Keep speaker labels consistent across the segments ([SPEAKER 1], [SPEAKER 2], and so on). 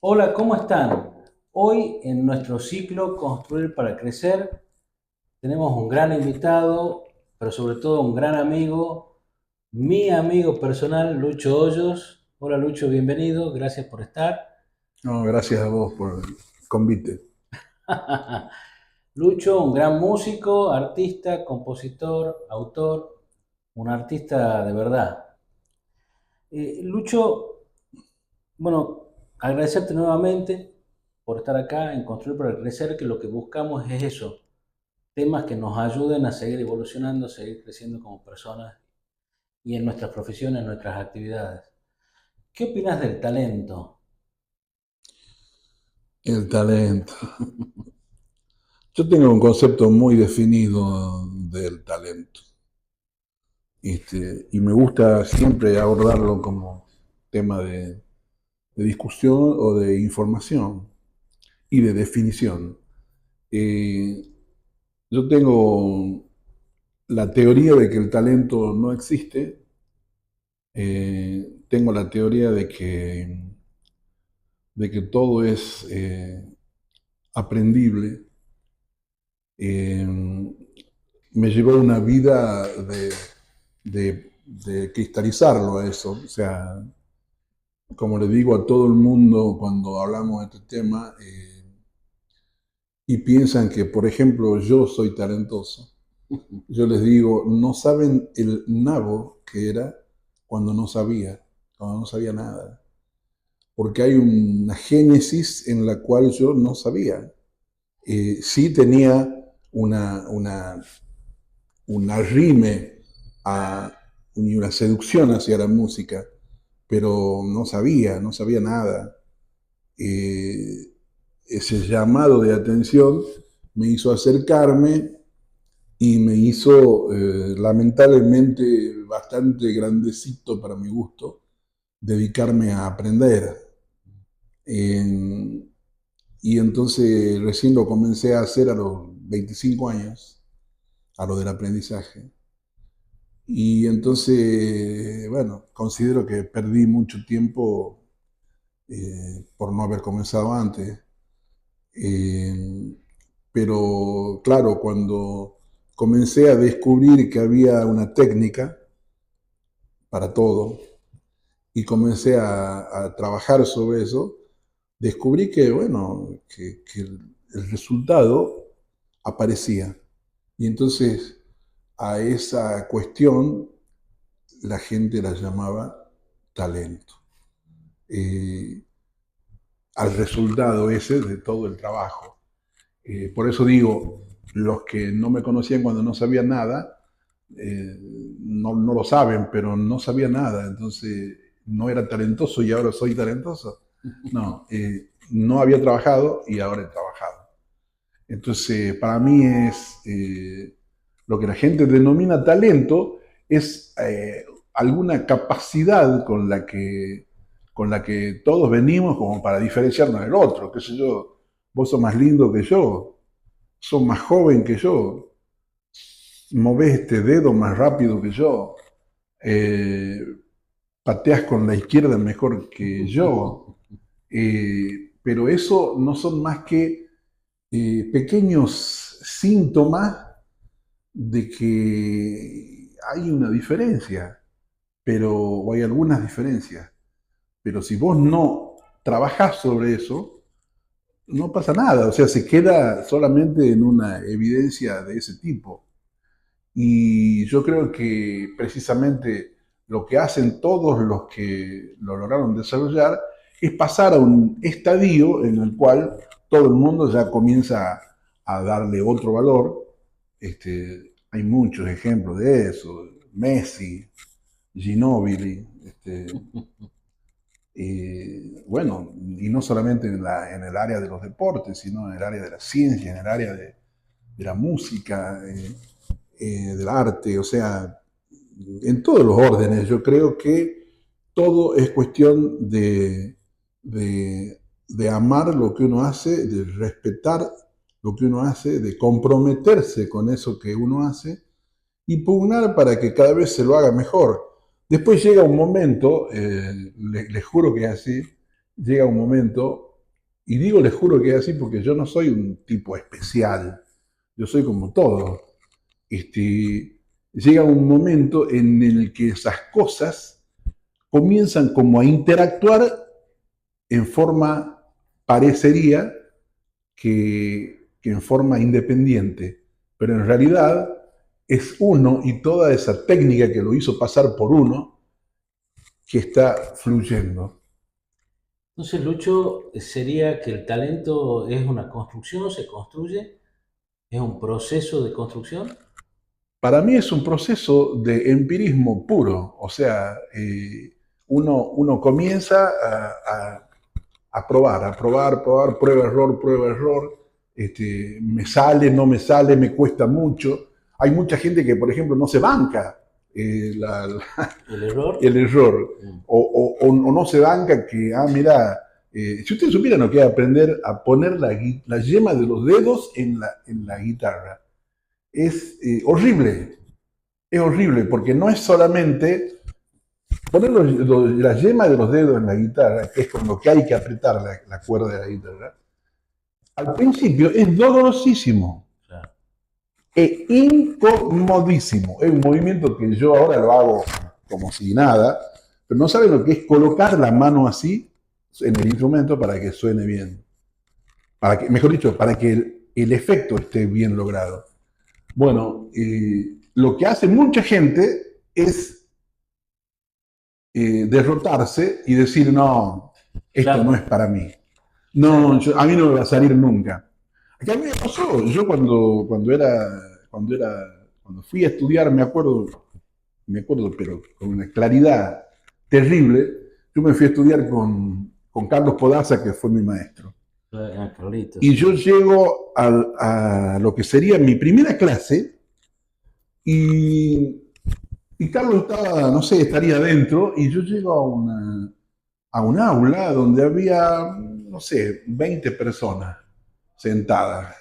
[SPEAKER 1] Hola, ¿cómo están? Hoy en nuestro ciclo Construir para Crecer tenemos un gran invitado, pero sobre todo un gran amigo, mi amigo personal, Lucho Hoyos. Hola Lucho, bienvenido, gracias por estar.
[SPEAKER 2] No, gracias a vos por el convite.
[SPEAKER 1] Lucho, un gran músico, artista, compositor, autor, un artista de verdad. Lucho, bueno, agradecerte nuevamente por estar acá en Construir para Crecer, que lo que buscamos es eso, temas que nos ayuden a seguir evolucionando, a seguir creciendo como personas y en nuestras profesiones, en nuestras actividades. ¿Qué opinas del talento?
[SPEAKER 2] El talento. Yo tengo un concepto muy definido del talento. Y me gusta siempre abordarlo como tema de discusión o de información y de definición. Eh, yo tengo la teoría de que el talento no existe. Tengo la teoría de que todo es aprendible. Eh, Me llevó una vida de cristalizarlo a eso. O sea, como le digo a todo el mundo cuando hablamos de este tema, y piensan que, por ejemplo, yo soy talentoso, yo les digo, no saben el nabo que era cuando no sabía nada. Porque hay una génesis en la cual yo no sabía. Sí tenía un arrime a, y una seducción hacia la música, pero no sabía nada. Eh, Ese llamado de atención me hizo acercarme y me hizo, lamentablemente, bastante grandecito para mi gusto, dedicarme a aprender. Eh, y entonces recién lo comencé a hacer a los 25 años, a lo del aprendizaje. Y entonces, bueno, considero que perdí mucho tiempo por no haber comenzado antes. Eh, pero claro, cuando comencé a descubrir que había una técnica para todo y comencé a trabajar sobre eso, descubrí que, bueno, que el resultado aparecía. Y entonces a esa cuestión la gente la llamaba talento. Eh, Al resultado ese de todo el trabajo. Por eso digo, los que no me conocían cuando no sabía nada, no lo saben, pero no sabía nada, entonces no era talentoso y ahora soy talentoso. No, no había trabajado y ahora he trabajado. Entonces, para mí es lo que la gente denomina talento, es alguna capacidad con la que todos venimos como para diferenciarnos del otro. Qué sé yo, vos sos más lindo que yo, sos más joven que yo, movés este dedo más rápido que yo, eh, pateas con la izquierda mejor que yo. Pero eso no son más que pequeños síntomas de que hay una diferencia, o hay algunas diferencias. Pero si vos no trabajás sobre eso, no pasa nada, o sea, se queda solamente en una evidencia de ese tipo. Y yo creo que precisamente lo que hacen todos los que lo lograron desarrollar es pasar a un estadio en el cual todo el mundo ya comienza a darle otro valor. Hay muchos ejemplos de eso. Messi, Ginóbili, bueno, y no solamente en el área de los deportes, sino en el área de la ciencia, en el área de la música, del arte, o sea, en todos los órdenes. Yo creo que todo es cuestión de amar lo que uno hace, de respetar lo que uno hace, de comprometerse con eso que uno hace y pugnar para que cada vez se lo haga mejor. Después llega un momento, les juro que es así, llega un momento Y digo, les juro que es así porque yo no soy un tipo especial, yo soy como todo. Llega un momento en el que esas cosas comienzan como a interactuar en forma, parecería que en forma independiente, pero en realidad es uno y toda esa técnica que lo hizo pasar por uno que está fluyendo.
[SPEAKER 1] Entonces, Lucho, sería que el talento es una construcción, se construye, es un proceso de construcción.
[SPEAKER 2] Para mí es un proceso de empirismo puro, o sea, uno comienza a probar, prueba, error, me sale, no me sale, me cuesta mucho. Hay mucha gente que, por ejemplo, no se banca
[SPEAKER 1] El error.
[SPEAKER 2] el error,
[SPEAKER 1] Mm.
[SPEAKER 2] o no se banca que, mira, si ustedes supieran lo que es aprender a poner la yema de los dedos en la guitarra, es horrible, porque no es solamente poner la yema de los dedos en la guitarra, que es con lo que hay que apretar la cuerda de la guitarra. Al principio es dolorosísimo,
[SPEAKER 1] Claro.
[SPEAKER 2] es incomodísimo. Es un movimiento que yo ahora lo hago como si nada, pero no saben lo que es colocar la mano así en el instrumento para que suene bien. Mejor dicho, para que el efecto esté bien logrado. Bueno, lo que hace mucha gente es derrotarse y decir, no, esto no es
[SPEAKER 1] Claro.
[SPEAKER 2] para mí. No, a mí no me va a salir nunca. Acá a mí me pasó, yo cuando fui a estudiar, me acuerdo, pero con una claridad terrible, yo me fui a estudiar con Carlos Podaza, que fue mi maestro.
[SPEAKER 1] Carlitos,
[SPEAKER 2] Y yo
[SPEAKER 1] sí.
[SPEAKER 2] llego a lo que sería mi primera clase y, y Carlos estaba, no sé, estaría adentro y yo llego a un aula donde había, no sé, 20 personas sentadas.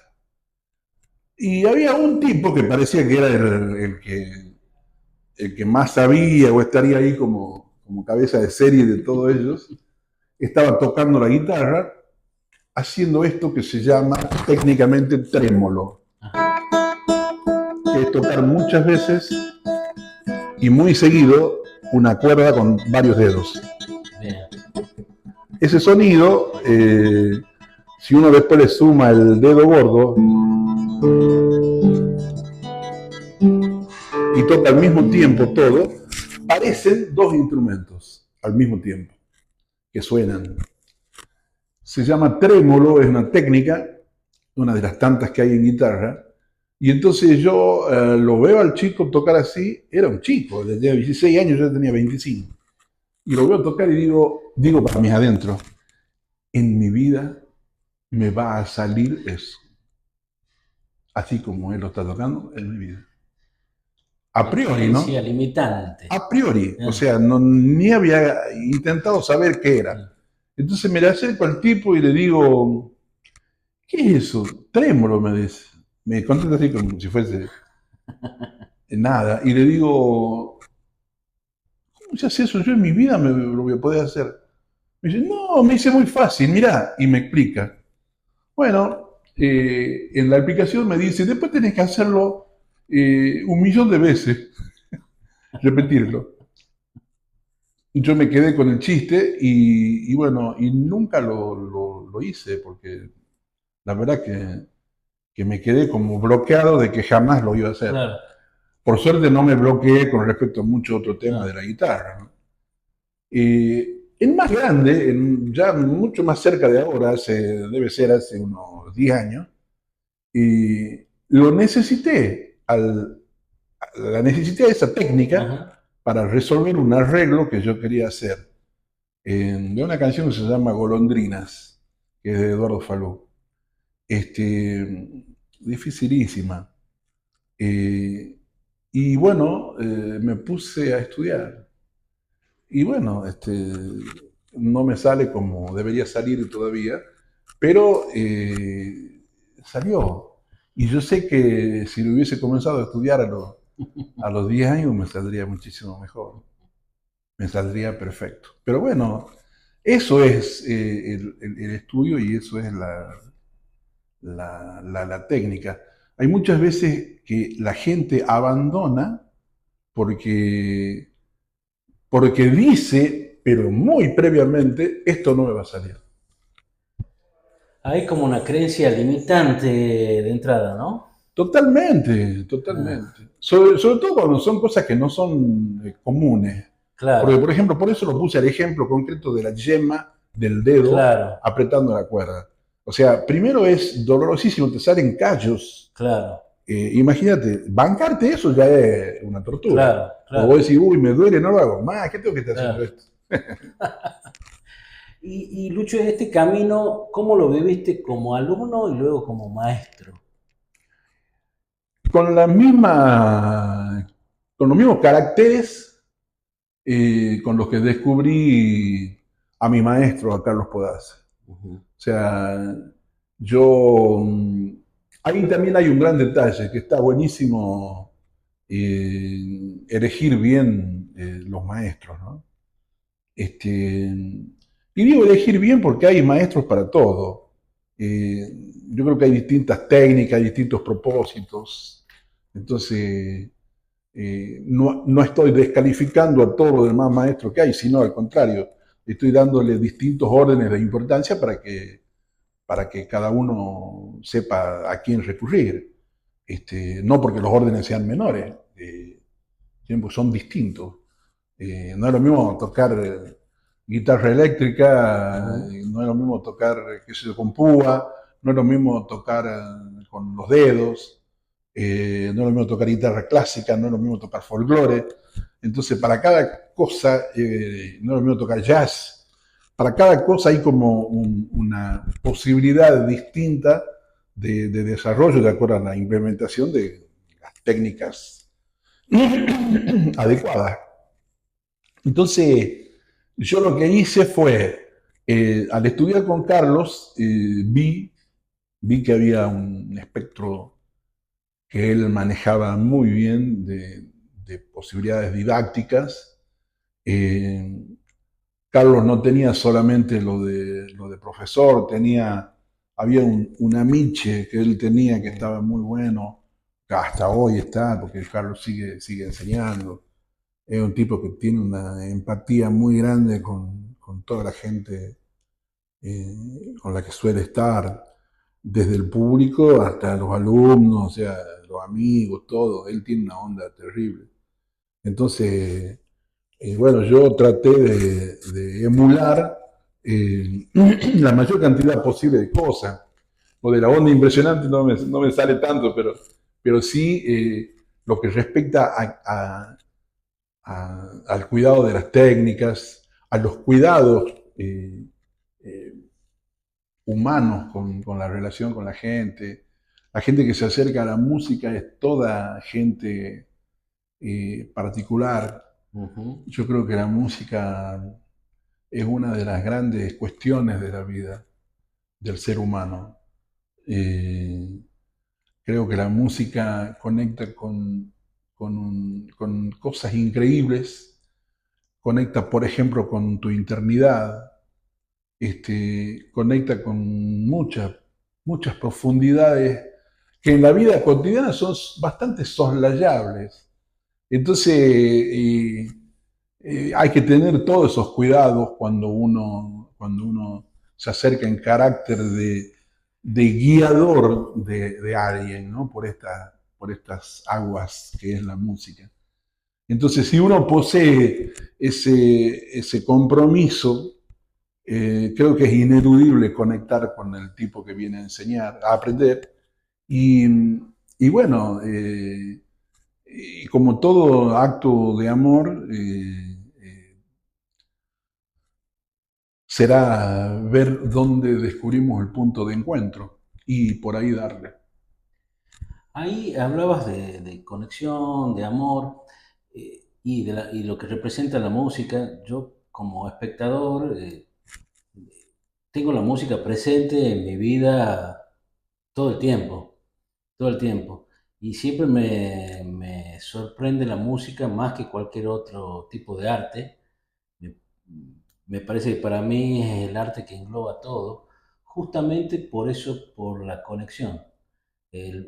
[SPEAKER 2] Y había un tipo que parecía que era el que más sabía o estaría ahí como cabeza de serie de todos ellos. Estaba tocando la guitarra, haciendo esto que se llama técnicamente trémolo,
[SPEAKER 1] Ajá.
[SPEAKER 2] que es tocar muchas veces y muy seguido una cuerda con varios dedos.
[SPEAKER 1] Bien.
[SPEAKER 2] Ese sonido, si uno después le suma el dedo gordo y toca al mismo tiempo todo, parecen dos instrumentos al mismo tiempo que suenan. Se llama trémolo, es una técnica, una de las tantas que hay en guitarra, y entonces yo lo veo al chico tocar así, era un chico, tenía 16 años, yo tenía 25, y lo veo tocar y digo para mí adentro, en mi vida me va a salir eso, así como él lo está tocando, en mi vida. A
[SPEAKER 1] La
[SPEAKER 2] priori, ¿no?
[SPEAKER 1] creencia limitante.
[SPEAKER 2] A priori, o
[SPEAKER 1] Ah,
[SPEAKER 2] sea, no, ni había intentado saber qué era.
[SPEAKER 1] sí.
[SPEAKER 2] Entonces me le acerco al tipo y le digo, ¿qué es eso? Trémolo, me dice. Me contesta así como si fuese nada. Y le digo, ¿cómo se hace eso? Yo en mi vida lo voy a poder hacer. Me dice, no, me dice muy fácil, mirá, y me explica. Bueno, en la explicación me dice, después tenés que hacerlo 1.000.000 de veces, repetirlo. Y yo me quedé con el chiste y bueno, y nunca lo hice porque la verdad que me quedé como bloqueado de que jamás lo iba a hacer.
[SPEAKER 1] Claro,
[SPEAKER 2] Por suerte no me bloqueé con respecto a mucho otro tema de
[SPEAKER 1] no,
[SPEAKER 2] la guitarra, ¿no? En más grande, ya mucho más cerca de ahora, debe ser hace unos 10 años, y lo necesité, la necesité de esa técnica
[SPEAKER 1] ajá,
[SPEAKER 2] para resolver un arreglo que yo quería hacer de una canción que se llama Golondrinas, que es de Eduardo Falú. Dificilísima. Eh, y bueno, me puse a estudiar. Y bueno, no me sale como debería salir todavía, pero salió. Y yo sé que si lo hubiese comenzado a estudiar a los 10 años me saldría muchísimo mejor, me saldría perfecto. Pero bueno, Eso es el estudio y eso es la técnica. Hay muchas veces que la gente abandona porque, porque dice, pero muy previamente, esto no me va a salir.
[SPEAKER 1] Hay como una creencia limitante de entrada, ¿no?
[SPEAKER 2] Totalmente,
[SPEAKER 1] Ah,
[SPEAKER 2] totalmente. Sobre todo cuando son cosas que no son comunes. Porque,
[SPEAKER 1] claro,
[SPEAKER 2] por ejemplo, por eso lo puse al ejemplo concreto de la yema del dedo
[SPEAKER 1] claro,
[SPEAKER 2] apretando la cuerda. O sea, primero es dolorosísimo, te salen callos.
[SPEAKER 1] claro,
[SPEAKER 2] Imagínate, bancarte eso ya es una tortura.
[SPEAKER 1] claro,
[SPEAKER 2] Porque vos
[SPEAKER 1] claro,
[SPEAKER 2] decís, uy, me duele, no lo hago más, ¿qué tengo que estar haciendo
[SPEAKER 1] claro.
[SPEAKER 2] esto?
[SPEAKER 1] Y Lucho, este camino, ¿cómo lo viviste como alumno y luego como maestro?
[SPEAKER 2] Con la misma, con los mismos caracteres con los que descubrí a mi maestro, a Carlos Podaza.
[SPEAKER 1] Ujú.
[SPEAKER 2] O sea, yo... Ahí también hay un gran detalle, que está buenísimo elegir bien los maestros, ¿no? Y digo elegir bien porque hay maestros para todo. Eh, yo creo que hay distintas técnicas, distintos propósitos. Entonces, no estoy descalificando a todos los demás maestros que hay, sino al contrario, estoy dándole distintos órdenes de importancia para que cada uno sepa a quién recurrir. No porque los órdenes sean menores, siempre son distintos. No es lo mismo tocar guitarra eléctrica,
[SPEAKER 1] Ujú.
[SPEAKER 2] no es lo mismo tocar, qué sé yo, con púa, no es lo mismo tocar con los dedos, no es lo mismo tocar guitarra clásica, no es lo mismo tocar folclore. Entonces, para cada cosa, no es lo mismo tocar jazz, para cada cosa hay como una posibilidad distinta de desarrollo de acuerdo a la implementación de las técnicas adecuadas. Entonces, yo lo que hice fue, al estudiar con Carlos, vi que había un espectro que él manejaba muy bien de posibilidades didácticas. Eh, Carlos no tenía solamente lo de profesor, había un amiche que él tenía que estaba muy bueno, que hasta hoy está, porque Carlos sigue enseñando. Es un tipo que tiene una empatía muy grande con toda la gente con la que suele estar, desde el público hasta los alumnos, o sea, los amigos, todo. Él tiene una onda terrible. Entonces, bueno, yo traté de emular la mayor cantidad posible de cosas. Lo de la onda impresionante no me sale tanto, pero sí lo que respecta al cuidado de las técnicas, a los cuidados eh, humanos con la relación con la gente. La gente que se acerca a la música es toda gente particular.
[SPEAKER 1] Ujú.
[SPEAKER 2] Yo creo que la música es una de las grandes cuestiones de la vida del ser humano. Eh, Creo que la música conecta con cosas increíbles, conecta, por ejemplo, con tu internidad, conecta con muchas profundidades que en la vida cotidiana son bastante soslayables. Entonces, hay que tener todos esos cuidados cuando uno se acerca en carácter de guiador de alguien, ¿no? Por estas aguas que es la música. Entonces, si uno posee ese compromiso, creo que es ineludible conectar con el tipo que viene a enseñar, a aprender. Y, y bueno, y como todo acto de amor, será ver dónde descubrimos el punto de encuentro y por ahí darle.
[SPEAKER 1] Ahí hablabas de conexión, de amor y lo que representa la música. Yo como espectador tengo la música presente en mi vida todo el tiempo, todo el tiempo. Y siempre me sorprende la música más que cualquier otro tipo de arte. Me, Me parece que para mí es el arte que engloba todo, justamente por eso, por la conexión.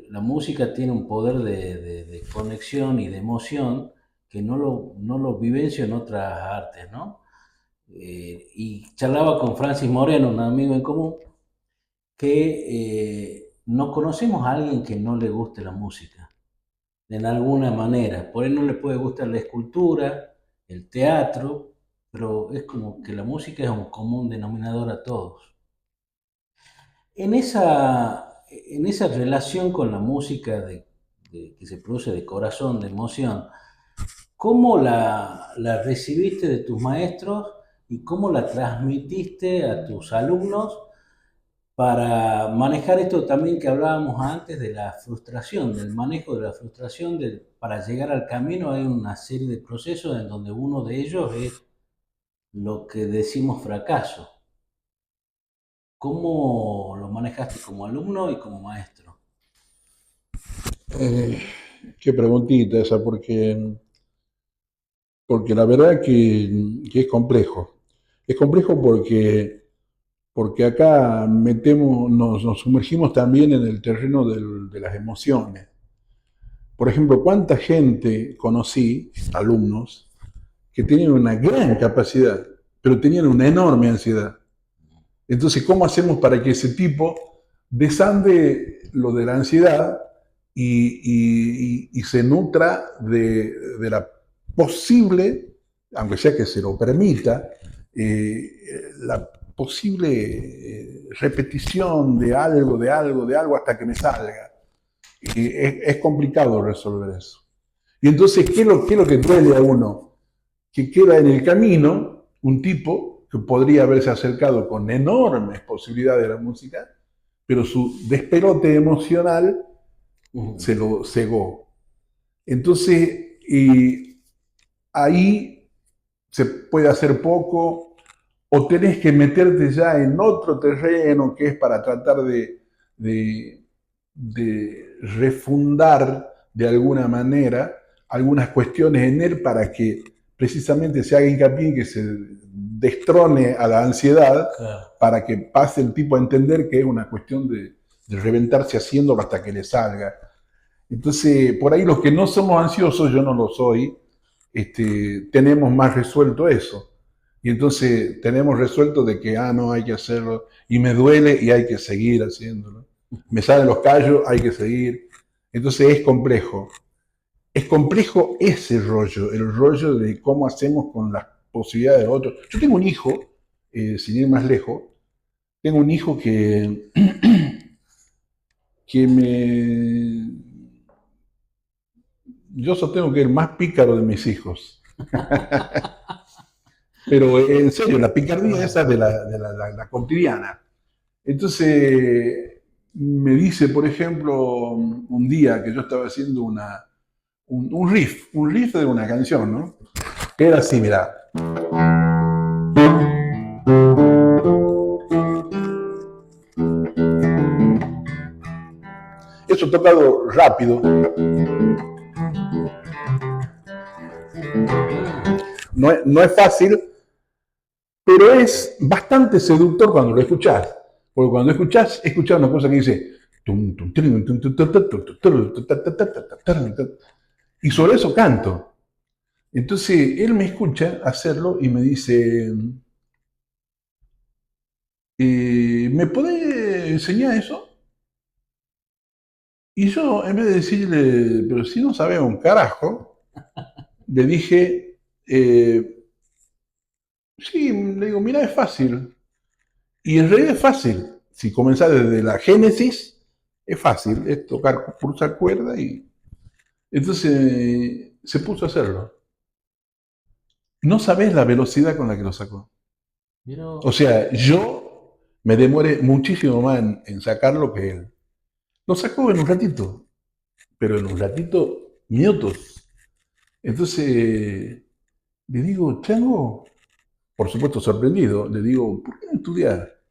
[SPEAKER 1] La música tiene un poder de conexión y de emoción que no lo vivencio en otras artes, ¿no? Y charlaba con Francis Moreno, un amigo en común, que no conocemos a alguien que no le guste la música, en alguna manera. Por él no le puede gustar la escultura, el teatro, pero es como que la música es un común denominador a todos. En esa relación con la música que se produce de corazón, de emoción, ¿cómo la recibiste de tus maestros y cómo la transmitiste a tus alumnos para manejar esto también que hablábamos antes de la frustración, del manejo de la frustración? Para llegar al camino hay una serie de procesos en donde uno de ellos es lo que decimos fracaso. ¿Cómo lo manejaste como alumno y como maestro?
[SPEAKER 2] Eh, qué preguntita esa, porque la verdad que es complejo. Es complejo porque acá nos sumergimos también en el terreno de las emociones. Por ejemplo, ¿cuánta gente conocí, alumnos, que tenían una gran capacidad, pero tenían una enorme ansiedad? Entonces, ¿cómo hacemos para que ese tipo desande lo de la ansiedad y se nutra la posible, aunque sea que se lo permita, la posible repetición de algo, de algo, de algo hasta que me salga? Es complicado resolver eso. Y entonces, ¿qué es lo que duele a uno? Que queda en el camino un tipo que podría haberse acercado con enormes posibilidades de la música, pero su despelote emocional se lo cegó. Entonces, ahí se puede hacer poco, o tenés que meterte ya en otro terreno que es para tratar de, de refundar de alguna manera algunas cuestiones en él para que precisamente se haga hincapié en que se destrone a la ansiedad,
[SPEAKER 1] Claro.
[SPEAKER 2] para que pase el tipo a entender que es una cuestión de reventarse haciéndolo hasta que le salga. Entonces, por ahí los que no somos ansiosos, yo no lo soy, tenemos más resuelto eso. Y entonces tenemos resuelto de que, no, hay que hacerlo, y me duele y hay que seguir haciéndolo. Me salen los callos, hay que seguir. Entonces es complejo. Es complejo ese rollo, el rollo de cómo hacemos con las posibilidades de otros. Yo tengo un hijo, sin ir más lejos, tengo un hijo que yo sostengo que es el más pícaro de mis hijos. Pero en serio, la picardía esa de la cotidiana. Entonces, me dice, por ejemplo, un día que yo estaba haciendo un riff de una canción, ¿no? Que era así, mira. Eso tocado rápido. No es fácil, pero es bastante seductor cuando lo escuchás. Porque cuando escuchás una cosa que dice. Y sobre eso canto. Entonces él me escucha hacerlo y me dice, ¿me podés enseñar eso? Y yo, en vez de decirle, pero si no sabes un carajo, le dije, sí, le digo, mira, es fácil. Y en realidad es fácil. Si comenzás desde la génesis, es fácil, es tocar, pulsar cuerda y... Entonces se puso a hacerlo. No sabés la velocidad con la que lo sacó. O
[SPEAKER 1] Pero,
[SPEAKER 2] sea, yo me demoré muchísimo más en sacarlo que él. Lo sacó en un ratito, pero en un ratito, minutos. Entonces, le digo, Chango, por supuesto sorprendido, le digo, ¿por qué no estudiar?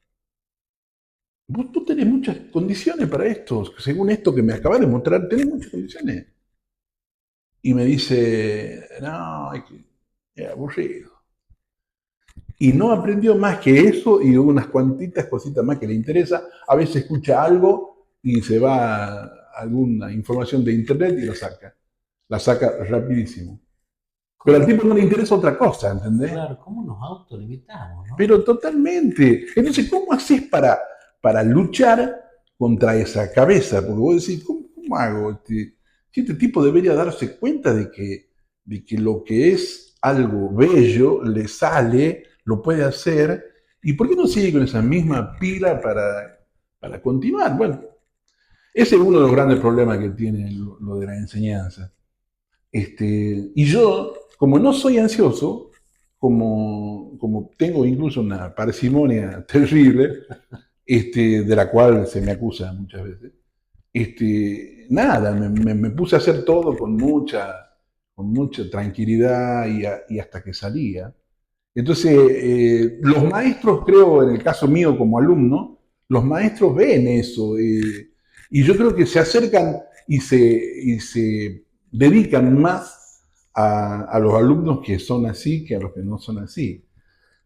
[SPEAKER 2] Vos tenés muchas condiciones para esto, según esto que me acabas de mostrar, tenés muchas condiciones. Y me dice, no, es aburrido. y no aprendió más que eso y unas cuantitas cositas más que le interesa. A veces escucha algo y se va a alguna información de internet y la saca rapidísimo. Pero al
[SPEAKER 1] ¿Cómo,
[SPEAKER 2] tipo no le interesa otra cosa, ¿entendés?
[SPEAKER 1] claro, cómo nos autolimitamos, ¿no?
[SPEAKER 2] Pero totalmente. Entonces, ¿cómo haces para luchar contra esa cabeza? Porque vos decís, ¿cómo hago? Si este tipo debería darse cuenta de que lo que es algo bello le sale, lo puede hacer, ¿y por qué no sigue con esa misma pila para continuar? Bueno, ese es uno de los grandes problemas que tiene lo de la enseñanza. Y yo, como no soy ansioso, como tengo incluso una parsimonia terrible, de la cual se me acusa muchas veces, nada, me puse a hacer todo con mucha tranquilidad y hasta que salía. Entonces, los maestros, creo, en el caso mío como alumno, los maestros ven eso y yo creo que se acercan y se dedican más a los alumnos que son así que a los que no son así.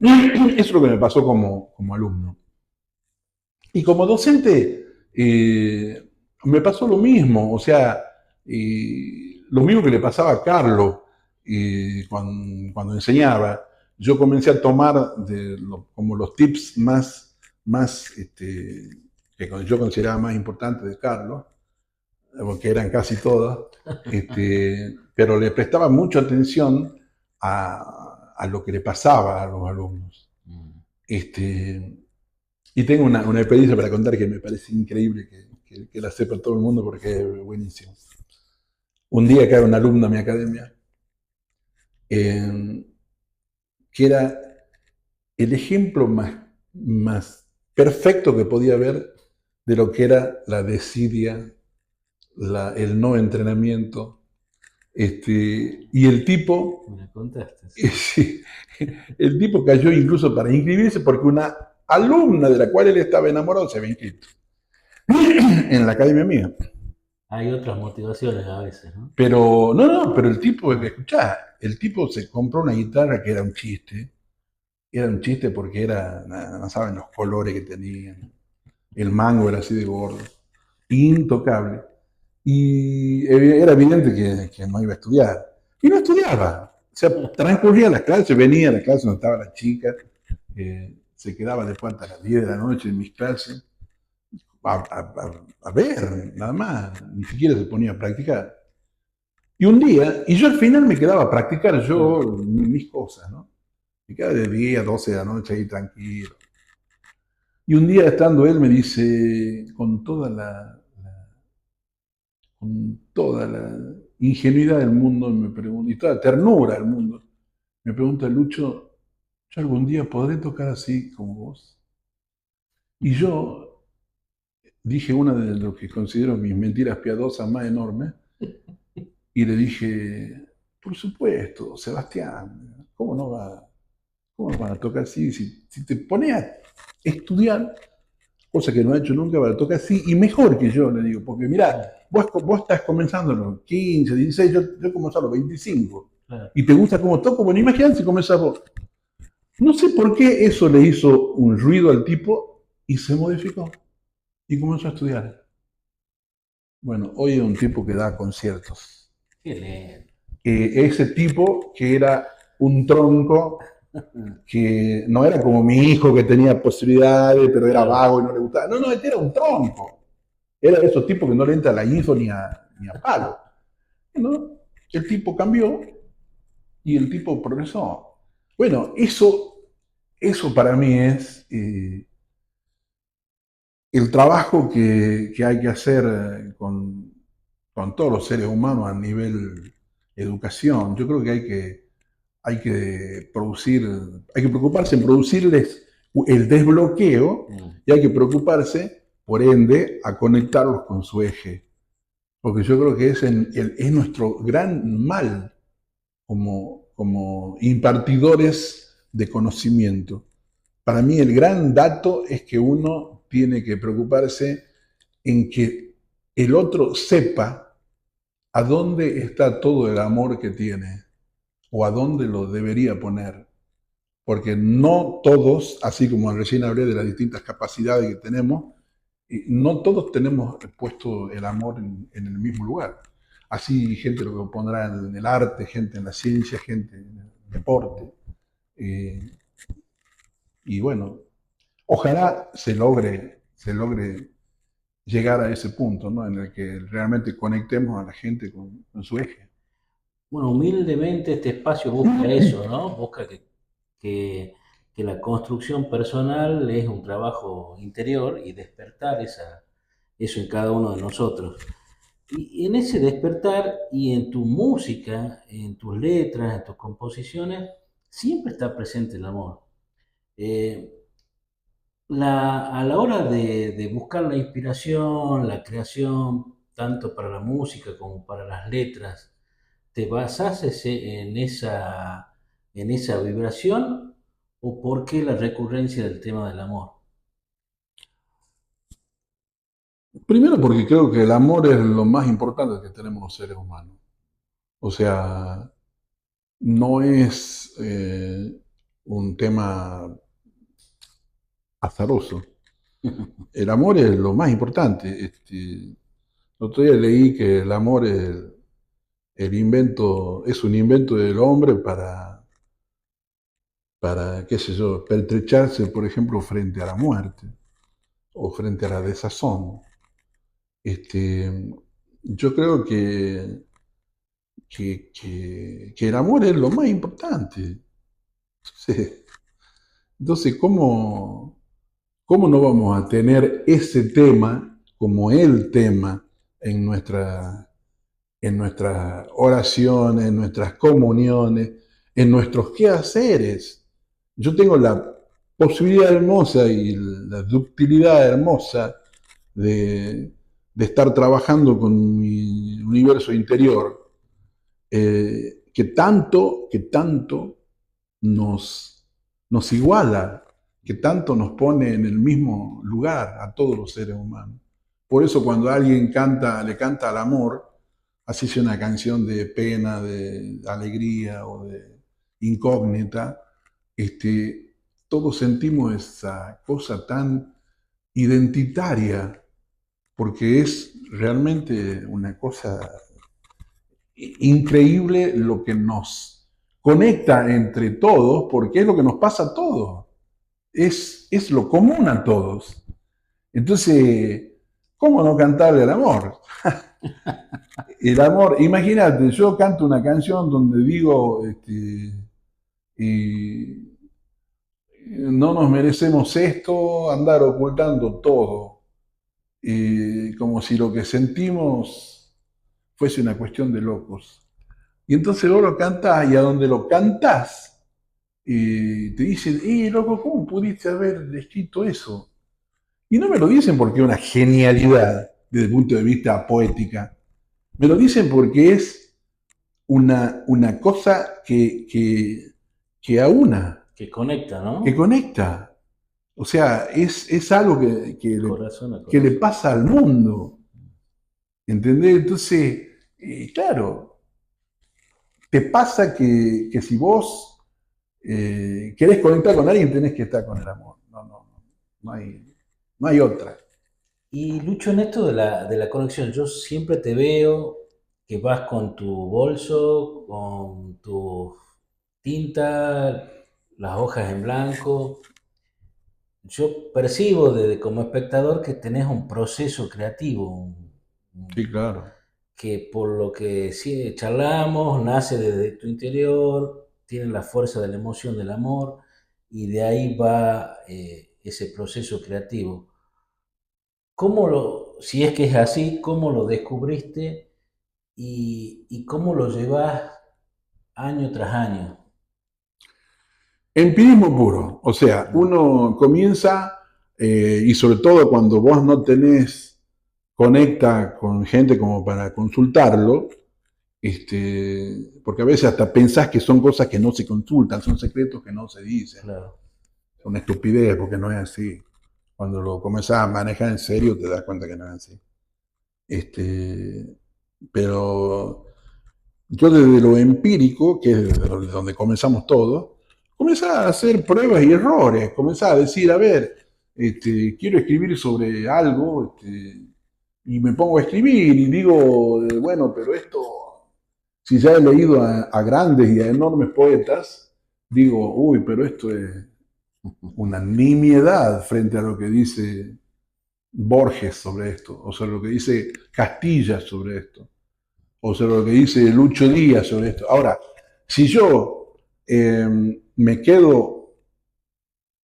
[SPEAKER 2] Eso es lo que me pasó como alumno. Y como docente, me pasó lo mismo, o sea, lo mismo que le pasaba a Carlos cuando enseñaba. Yo comencé a tomar como los tips más que yo consideraba más importantes de Carlos, porque eran casi todos, pero le prestaba mucha atención a lo que le pasaba a los alumnos.
[SPEAKER 1] Mm.
[SPEAKER 2] Este, y tengo una experiencia para contar que me parece increíble que la sepa todo el mundo porque es buenísimo. Un día cae un alumno a mi academia eh, que era el ejemplo más perfecto que podía haber de lo que era la desidia, el no entrenamiento. Y el tipo,
[SPEAKER 1] Me la contaste, sí.
[SPEAKER 2] sí, el tipo cayó incluso para inscribirse porque una alumna de la cual él estaba enamorado se había inscrito en la academia mía.
[SPEAKER 1] Hay otras motivaciones a veces, ¿no?
[SPEAKER 2] Pero, no, pero el tipo,
[SPEAKER 1] Ah,
[SPEAKER 2] escuchá, el tipo se compró una guitarra que era un chiste porque no saben los colores que tenían, el mango era así de gordo, intocable. Y era evidente que no iba a estudiar. Y no estudiaba. O sea, transcurría las clases, venía a la clase donde estaba la chica, se quedaba después hasta las 10 de la noche en mis clases, a ver, nada más, ni siquiera se ponía a practicar. Y un día, y yo al final me quedaba a practicar
[SPEAKER 1] claro.
[SPEAKER 2] yo mis cosas, ¿no? Me quedaba de 10 a 12 de la noche ahí tranquilo. Y un día estando él me dice, con toda la ingenuidad del mundo, me pregunta, y toda la ternura del mundo, me pregunta, Lucho, ¿yo algún día podré tocar así como vos? Y yo dije una de lo que considero mis mentiras piadosas más enormes, y le dije, por supuesto, Sebastián, ¿cómo no van a tocar así? Si te pones a estudiar, cosa que no ha hecho nunca, para tocar así, y mejor que yo, le digo, porque mirá,
[SPEAKER 1] Claro,
[SPEAKER 2] vos estás comenzando a los 15, 16, yo comencé a los 25,
[SPEAKER 1] claro.
[SPEAKER 2] y te gusta cómo toco, bueno, imagínate si comenzás vos. No sé por qué eso le hizo un ruido al tipo y se modificó y comenzó a estudiar. Bueno, hoy es un tipo que da conciertos.
[SPEAKER 1] Qué lindo.
[SPEAKER 2] Ese tipo que era un tronco, que no era como mi hijo que tenía posibilidades, pero era
[SPEAKER 1] Claro.
[SPEAKER 2] vago y no le gustaba. No, este era un tronco. Era de esos tipos que no le entra la info ni a palo. ¿No? El tipo cambió y el tipo progresó. Bueno, eso para mí es el trabajo que hay que hacer con todos los seres humanos a nivel educación. Yo creo que hay que producir, hay que preocuparse en producirles el desbloqueo
[SPEAKER 1] Mm.
[SPEAKER 2] y hay que preocuparse, por ende, a conectarlos con su eje. Porque yo creo que es nuestro gran mal como impartidores de conocimiento. Para mí el gran dato es que uno tiene que preocuparse en que el otro sepa a dónde está todo el amor que tiene o a dónde lo debería poner porque no todos, así como recién hablé de las distintas capacidades que tenemos, no todos tenemos puesto el amor en el mismo lugar. Así gente lo pondrá en el arte, gente en la ciencia, gente en el deporte. Eh, y bueno, ojalá se logre llegar a ese punto, ¿no? En el que realmente conectemos a la gente con su eje.
[SPEAKER 1] Bueno, humildemente este espacio busca eso, ¿no? Busca que, que la construcción personal es un trabajo interior y despertar eso en cada uno de nosotros. Y en ese despertar y en tu música, en tus letras, en tus composiciones, siempre está presente el amor. Eh, a la hora de buscar la inspiración, la creación, tanto para la música como para las letras, ¿te basás en esa vibración o por qué la recurrencia del tema del amor?
[SPEAKER 2] Primero porque creo que el amor es lo más importante que tenemos los seres humanos. O sea, no es un tema azaroso. El amor es lo más importante. El otro día leí que el amor es es un invento del hombre qué sé yo, pertrecharse, por ejemplo, frente a la muerte o frente a la desazón. Este, yo creo que el amor es lo más importante. Entonces, entonces, ¿cómo no vamos a tener ese tema como el tema en en nuestras oraciones, en nuestras comuniones, en nuestros quehaceres? Yo tengo la posibilidad hermosa y la ductilidad hermosa de estar trabajando con mi universo interior, que tanto nos iguala, que tanto nos pone en el mismo lugar a todos los seres humanos. Por eso cuando alguien le canta al amor, así sea una canción de pena, de alegría o de incógnita, todos sentimos esa cosa tan identitaria, porque es realmente una cosa increíble lo que nos conecta entre todos, porque es lo que nos pasa a todos, es lo común a todos. Entonces, ¿cómo no cantarle el amor? El amor, imagínate, yo canto una canción donde digo, y no nos merecemos esto, andar ocultando todo, como si lo que sentimos fuese una cuestión de locos. Y entonces vos lo cantás y a donde lo cantás, te dicen, loco, ¿cómo pudiste haber escrito eso? Y no me lo dicen porque es una genialidad desde el punto de vista poética. Me lo dicen porque es una cosa que aúna,
[SPEAKER 1] Que conecta,
[SPEAKER 2] que
[SPEAKER 1] ¿no?
[SPEAKER 2] conecta. O sea, es algo
[SPEAKER 1] Corazón a
[SPEAKER 2] que le
[SPEAKER 1] corazón.
[SPEAKER 2] pasa al mundo. ¿Entendés? Entonces, claro, te pasa que si vos querés conectar con alguien, tenés que estar con el amor. No hay, no hay otra.
[SPEAKER 1] Y Lucho, en esto de de la conexión, yo siempre te veo que vas con tu bolso, con tu tinta, las hojas en blanco. Yo percibo desde como espectador que tenés un proceso creativo,
[SPEAKER 2] Sí, claro.
[SPEAKER 1] que por lo que sí charlamos, nace desde tu interior, tiene la fuerza de la emoción del amor y de ahí va ese proceso creativo. Si es que es así, cómo lo descubriste y cómo lo llevas año tras año?
[SPEAKER 2] Empirismo puro. O sea,
[SPEAKER 1] Mm.
[SPEAKER 2] uno comienza, y sobre todo cuando vos no tenés, conecta con gente como para consultarlo, porque a veces hasta pensás que son cosas que no se consultan, son secretos que no se dicen.
[SPEAKER 1] Claro.
[SPEAKER 2] Son estupidez porque no es así. Cuando lo comenzás a manejar en serio te das cuenta que no es así. Este, pero yo desde lo empírico, que es desde donde comenzamos todo, comenzá a hacer pruebas y errores, comenzá a decir, a ver, quiero escribir sobre algo, y me pongo a escribir y digo, bueno, pero esto, si ya he leído a grandes y a enormes poetas, digo, uy, pero esto es una nimiedad frente a lo que dice Borges sobre esto, o sea, lo que dice Castilla sobre esto, o sea, lo que dice Lucho Díaz sobre esto. Ahora, si yo me quedo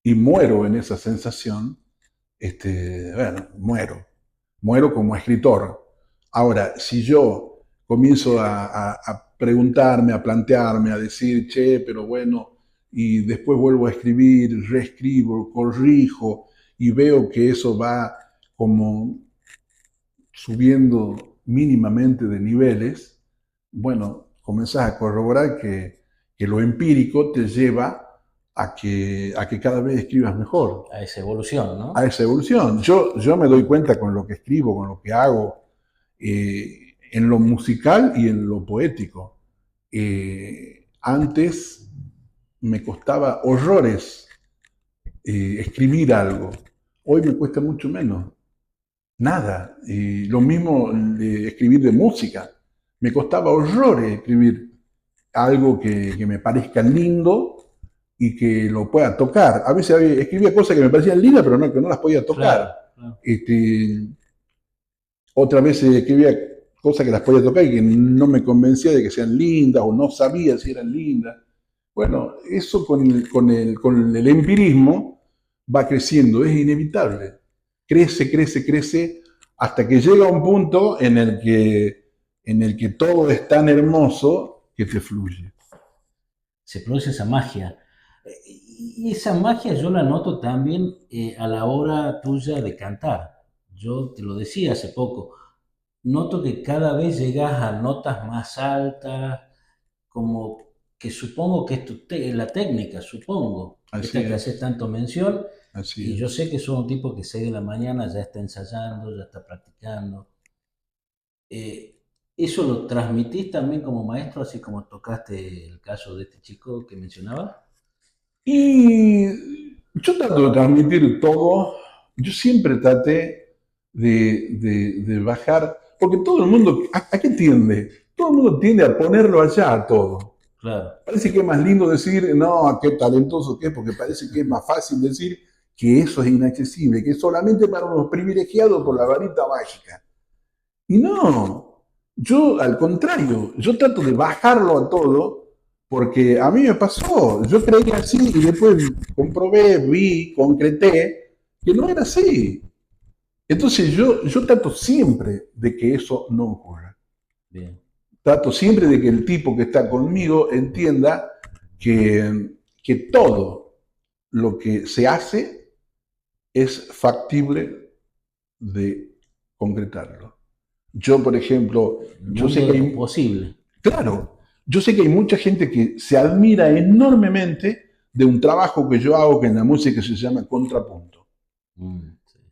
[SPEAKER 2] y muero en esa sensación, bueno, muero como escritor. Ahora, si yo comienzo a preguntarme, a plantearme, a decir, che, pero bueno, y después vuelvo a escribir, reescribo, corrijo, y veo que eso va como subiendo mínimamente de niveles, bueno, comenzás a corroborar que lo empírico te lleva a que cada vez escribas mejor,
[SPEAKER 1] A esa evolución,
[SPEAKER 2] a
[SPEAKER 1] ¿no?
[SPEAKER 2] esa evolución. Yo me doy cuenta con lo que escribo, con lo que hago, en lo musical y en lo poético. Antes me costaba horrores escribir algo. Hoy me cuesta mucho menos. Nada. Y lo mismo de escribir de música. Me costaba horrores escribir algo que me parezca lindo y que lo pueda tocar. A veces escribía cosas que me parecían lindas, pero no, que no las podía tocar.
[SPEAKER 1] Claro, claro.
[SPEAKER 2] Este, Otras veces escribía cosas que las podía tocar y que no me convencía de que sean lindas o no sabía si eran lindas. Bueno, eso con el empirismo va creciendo, es inevitable. Crece, crece, crece, hasta que llega un punto en el que todo es tan hermoso que te fluye.
[SPEAKER 1] Se produce esa magia. Y esa magia yo la noto también a la hora tuya de cantar. Yo te lo decía hace poco, noto que cada vez llegas a notas más altas, como que supongo que es la técnica, supongo,
[SPEAKER 2] Así
[SPEAKER 1] esta que haces
[SPEAKER 2] es,
[SPEAKER 1] tanto mención,
[SPEAKER 2] así
[SPEAKER 1] y yo
[SPEAKER 2] es.
[SPEAKER 1] sé que sos un tipo que 6 de la mañana ya está ensayando, ya está practicando. Eh, ¿Eso lo transmitís también como maestro, así como tocaste el caso de este chico que mencionaba?
[SPEAKER 2] Y yo trato de transmitir todo, yo siempre traté de bajar, porque todo el mundo, ¿a qué tiende? Todo el mundo tiende a ponerlo allá a todo.
[SPEAKER 1] Claro,
[SPEAKER 2] Parece que es más lindo decir, no, qué talentoso que es, porque parece que es más fácil decir que eso es inaccesible, que es solamente para unos privilegiados por la varita mágica. Y no, yo al contrario, yo trato de bajarlo a todo, porque a mí me pasó, yo creía así y después comprobé, vi, concreté que no era así. Entonces yo trato siempre de que eso no ocurra.
[SPEAKER 1] bien.
[SPEAKER 2] Trato siempre de que el tipo que está conmigo entienda que todo lo que se hace es factible de concretarlo. Yo, por ejemplo,
[SPEAKER 1] El
[SPEAKER 2] yo sé
[SPEAKER 1] mundo
[SPEAKER 2] que
[SPEAKER 1] de lo
[SPEAKER 2] hay,
[SPEAKER 1] posible.
[SPEAKER 2] claro, yo sé que hay mucha gente que se admira enormemente de un trabajo que yo hago que en la música se llama contrapunto.
[SPEAKER 1] Sí.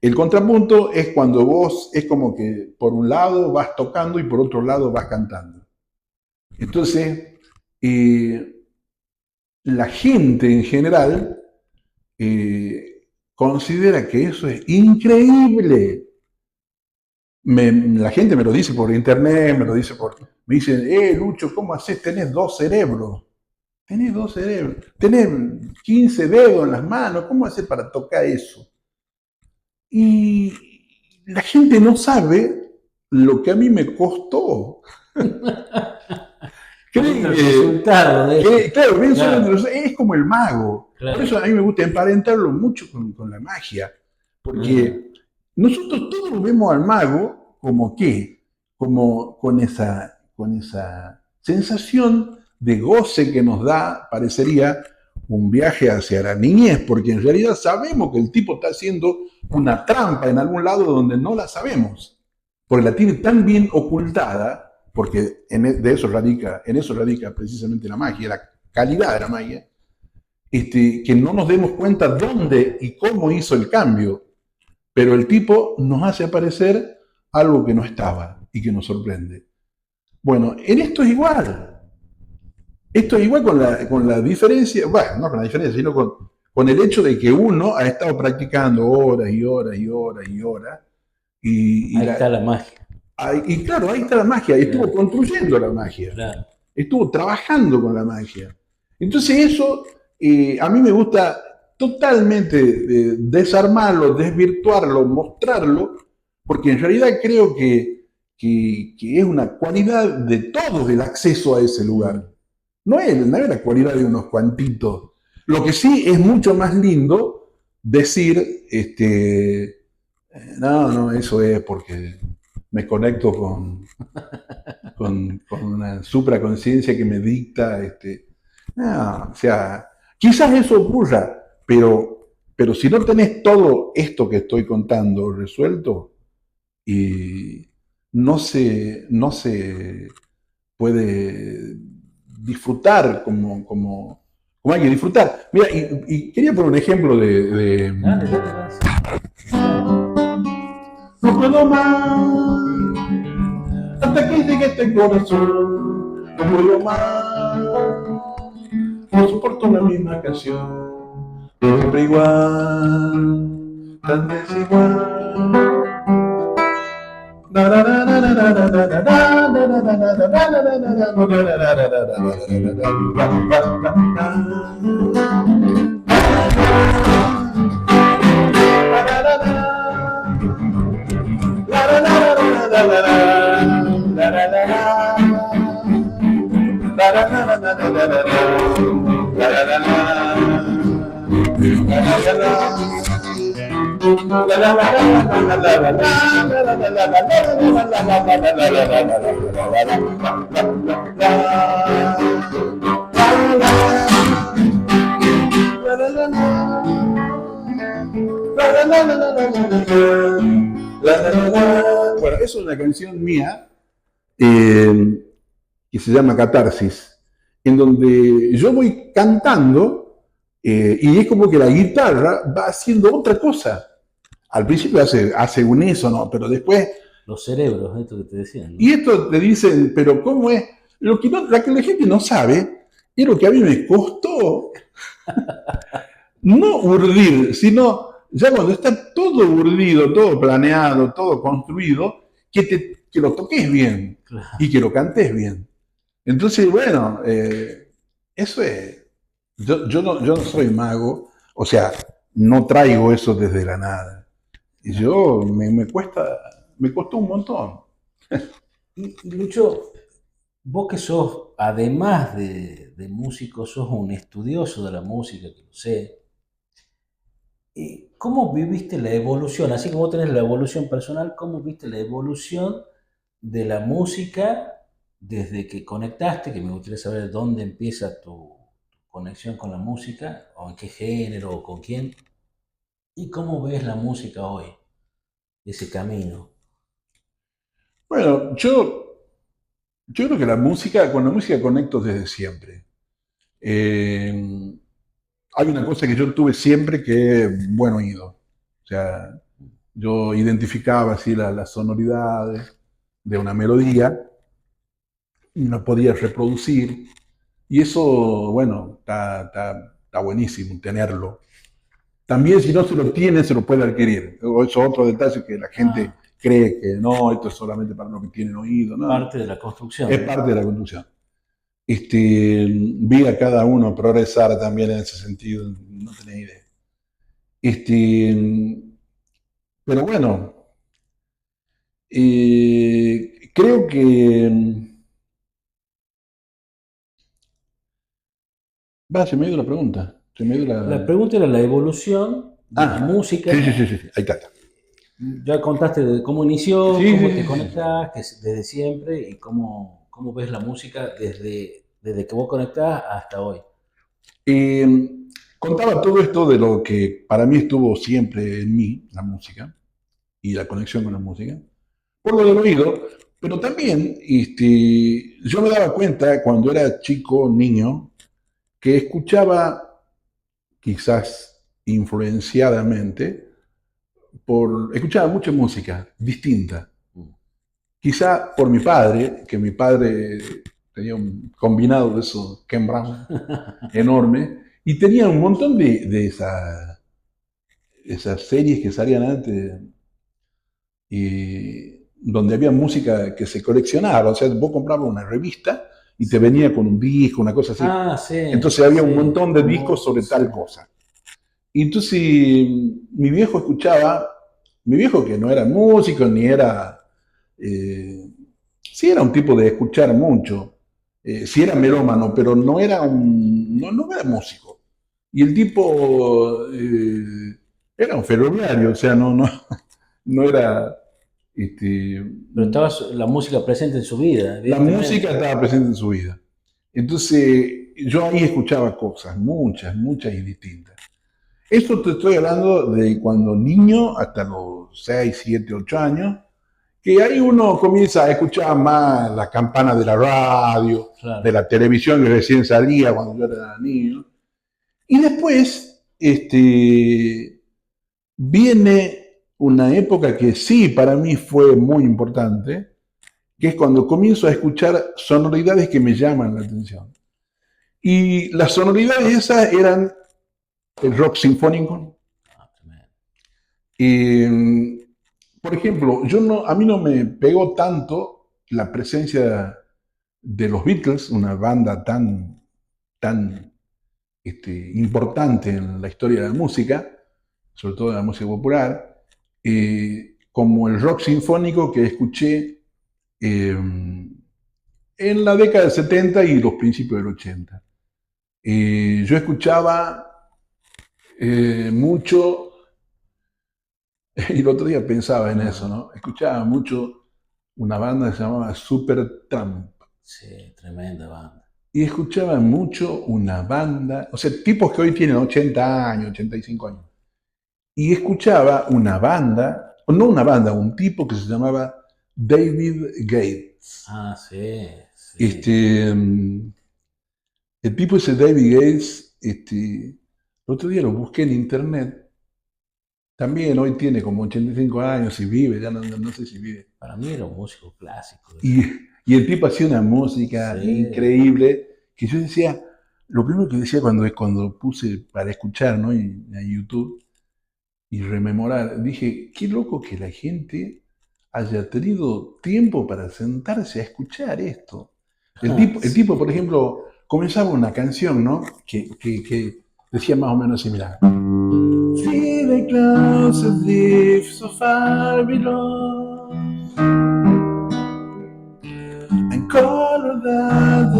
[SPEAKER 2] El contrapunto es cuando vos es como que por un lado vas tocando y por otro lado vas cantando. Entonces, la gente en general considera que eso es increíble. La gente me lo dice por internet, me dicen, Lucho, ¿cómo haces? Tenés dos cerebros. Tenés dos cerebros. Tenés 15 dedos en las manos. ¿Cómo haces para tocar eso? Y la gente no sabe lo que a mí me costó.
[SPEAKER 1] Viendo
[SPEAKER 2] Creen
[SPEAKER 1] el resultado de eso.
[SPEAKER 2] claro, ven
[SPEAKER 1] Claro,
[SPEAKER 2] solamente es como el mago. Por
[SPEAKER 1] claro.
[SPEAKER 2] eso a mí me gusta emparentarlo mucho con la magia.
[SPEAKER 1] Ajá.
[SPEAKER 2] Porque nosotros todos lo vemos al mago como qué, como con esa sensación de goce que nos da, parecería, un viaje hacia la niñez, porque en realidad sabemos que el tipo está haciendo una trampa en algún lado donde no la sabemos, porque la tiene tan bien ocultada, porque en eso radica precisamente la magia, la calidad de la magia, que no nos demos cuenta dónde y cómo hizo el cambio, pero el tipo nos hace aparecer algo que no estaba y que nos sorprende. Bueno, en esto es igual. Esto es igual con la diferencia, bueno, no con la diferencia, sino con el hecho de que uno ha estado practicando horas y horas y horas y horas, y, y
[SPEAKER 1] Ahí
[SPEAKER 2] la,
[SPEAKER 1] está la magia.
[SPEAKER 2] y claro, ahí está la magia, estuvo
[SPEAKER 1] Claro,
[SPEAKER 2] construyendo la magia,
[SPEAKER 1] claro.
[SPEAKER 2] estuvo trabajando con la magia. Entonces eso a mí me gusta totalmente desarmarlo, desvirtuarlo, mostrarlo, porque en realidad creo que es una cualidad de todos el acceso a ese lugar.
[SPEAKER 1] Mm.
[SPEAKER 2] No es la cualidad de unos cuantitos. Lo que sí es mucho más lindo decir, no, no, eso es porque me conecto con una supraconciencia que me dicta, no, o sea, quizás eso ocurra, pero si no tenés todo esto que estoy contando resuelto, y no se puede disfrutar como hay que disfrutar. Mira, y quería poner un ejemplo
[SPEAKER 1] Dale, dale, dale, sí. Dale.
[SPEAKER 2] no puedo más hasta que llegue este corazón. No puedo más, no soporto la misma canción. Siempre igual, tan desigual. Bueno, es una canción mía que se llama Catarsis, en donde yo voy cantando y es como que la guitarra va haciendo otra cosa. Al principio hace unísono, pero después...
[SPEAKER 1] Los cerebros, esto que te decían,
[SPEAKER 2] Y
[SPEAKER 1] ¿no?
[SPEAKER 2] esto te dicen, pero ¿cómo es? La que la gente no sabe es lo que a mí me costó no urdir, sino ya cuando está todo urdido, todo planeado, todo construido, que lo toques bien
[SPEAKER 1] Claro.
[SPEAKER 2] y que lo cantes bien. Entonces, bueno, eso es. Yo no soy mago, o sea, no traigo eso desde la nada. Y yo me costó un montón.
[SPEAKER 1] Y Lucho, vos que sos, además de músico, sos un estudioso de la música, que lo sé. ¿Cómo viviste la evolución? Así como tenés la evolución personal, ¿cómo viste la evolución de la música desde que conectaste? Que me gustaría saber dónde empieza tu conexión con la música, o en qué género, o con quién. ¿Y cómo ves la música hoy? Ese camino.
[SPEAKER 2] Bueno, yo creo que con la música conecto desde siempre. Eh, Hay una cosa que yo tuve siempre que es buen oído. O sea, yo identificaba así las sonoridades de una melodía y la podía reproducir. Y eso, bueno, está buenísimo tenerlo. También si no se lo tiene, se lo puede adquirir. Eso es otro detalle que la gente
[SPEAKER 1] Ah,
[SPEAKER 2] cree que no, esto es solamente para los que tienen oído. No,
[SPEAKER 1] parte de la construcción,
[SPEAKER 2] es
[SPEAKER 1] ¿no?
[SPEAKER 2] parte de la conducción. Vi a cada uno progresar también en ese sentido, no tenía idea. Este, pero bueno, creo que... Va, se me dio la pregunta. Se me dio
[SPEAKER 1] La
[SPEAKER 2] la...
[SPEAKER 1] pregunta era la evolución de la
[SPEAKER 2] Ah,
[SPEAKER 1] música.
[SPEAKER 2] sí, sí, sí, sí, sí, ahí está.
[SPEAKER 1] Ya contaste de cómo inició,
[SPEAKER 2] Sí,
[SPEAKER 1] cómo
[SPEAKER 2] sí,
[SPEAKER 1] te
[SPEAKER 2] sí, sí.
[SPEAKER 1] conectás, que es desde siempre, y cómo ves la música desde que vos conectás hasta hoy.
[SPEAKER 2] Contaba todo esto de lo que para mí estuvo siempre en mí, la música, y la conexión con la música, por lo del oído, pero también yo me daba cuenta cuando era chico, niño, que escuchaba, quizás influenciadamente, escuchaba mucha música distinta.
[SPEAKER 1] Mm.
[SPEAKER 2] Quizá por mi padre, que mi padre tenía un combinado de esos Ken Brown enorme, y tenía un montón de esas series que salían antes, donde había música que se coleccionaba, o sea, vos comprabas una revista y te venía con un disco, una cosa así.
[SPEAKER 1] Ah, sí,
[SPEAKER 2] Entonces había un
[SPEAKER 1] sí,
[SPEAKER 2] montón de discos sobre
[SPEAKER 1] sí,
[SPEAKER 2] tal cosa. Y entonces mi viejo escuchaba, mi viejo que no era músico ni era, sí era un tipo de escuchar mucho, sí era melómano, pero no era músico. Y el tipo era un ferroviario, o sea, no era, este,
[SPEAKER 1] pero estaba la música presente en su vida,
[SPEAKER 2] la música
[SPEAKER 1] evidentemente.
[SPEAKER 2] estaba presente en su vida. Entonces yo ahí escuchaba cosas, muchas, muchas y distintas. Esto te estoy hablando de cuando niño, hasta los 6, 7, 8 años, que ahí uno comienza a escuchar más la campana de la radio, de
[SPEAKER 1] Claro.
[SPEAKER 2] la televisión que recién salía cuando yo era niño. Y después viene una época que sí para mí fue muy importante, que es cuando comienzo a escuchar sonoridades que me llaman la atención. Y las sonoridades esas eran el rock sinfónico.
[SPEAKER 1] Ah, tremendo.
[SPEAKER 2] Eh, por ejemplo, a mí no me pegó tanto la presencia de los Beatles, una banda tan importante en la historia de la música, sobre todo de la música popular, como el rock sinfónico que escuché en la década del 70 y los principios del 80. Yo escuchaba mucho, y el otro día pensaba en eso,
[SPEAKER 1] Ajá.
[SPEAKER 2] ¿no? Escuchaba mucho una banda que se llamaba Supertramp.
[SPEAKER 1] Sí, tremenda banda.
[SPEAKER 2] Y escuchaba mucho una banda, o sea, tipos que hoy tienen 80 años, 85 años. Y escuchaba una banda, o no una banda, un tipo que se llamaba David Gates.
[SPEAKER 1] Ah, sí, sí.
[SPEAKER 2] Este, mm, el tipo ese David Gates, el otro día lo busqué en internet. También hoy tiene como 85 años y vive, ya no sé si vive.
[SPEAKER 1] Para mí era un músico clásico.
[SPEAKER 2] Y, y el tipo hacía una música
[SPEAKER 1] Sí,
[SPEAKER 2] increíble que yo decía, lo primero que decía cuando puse para escuchar, ¿no? En YouTube y rememorar, dije, qué loco que la gente haya tenido tiempo para sentarse a escuchar esto. El tipo, por
[SPEAKER 1] sí.
[SPEAKER 2] ejemplo, comenzaba una canción, ¿no? Que decía más o menos así, mira. See the clouds as if so far below, and color that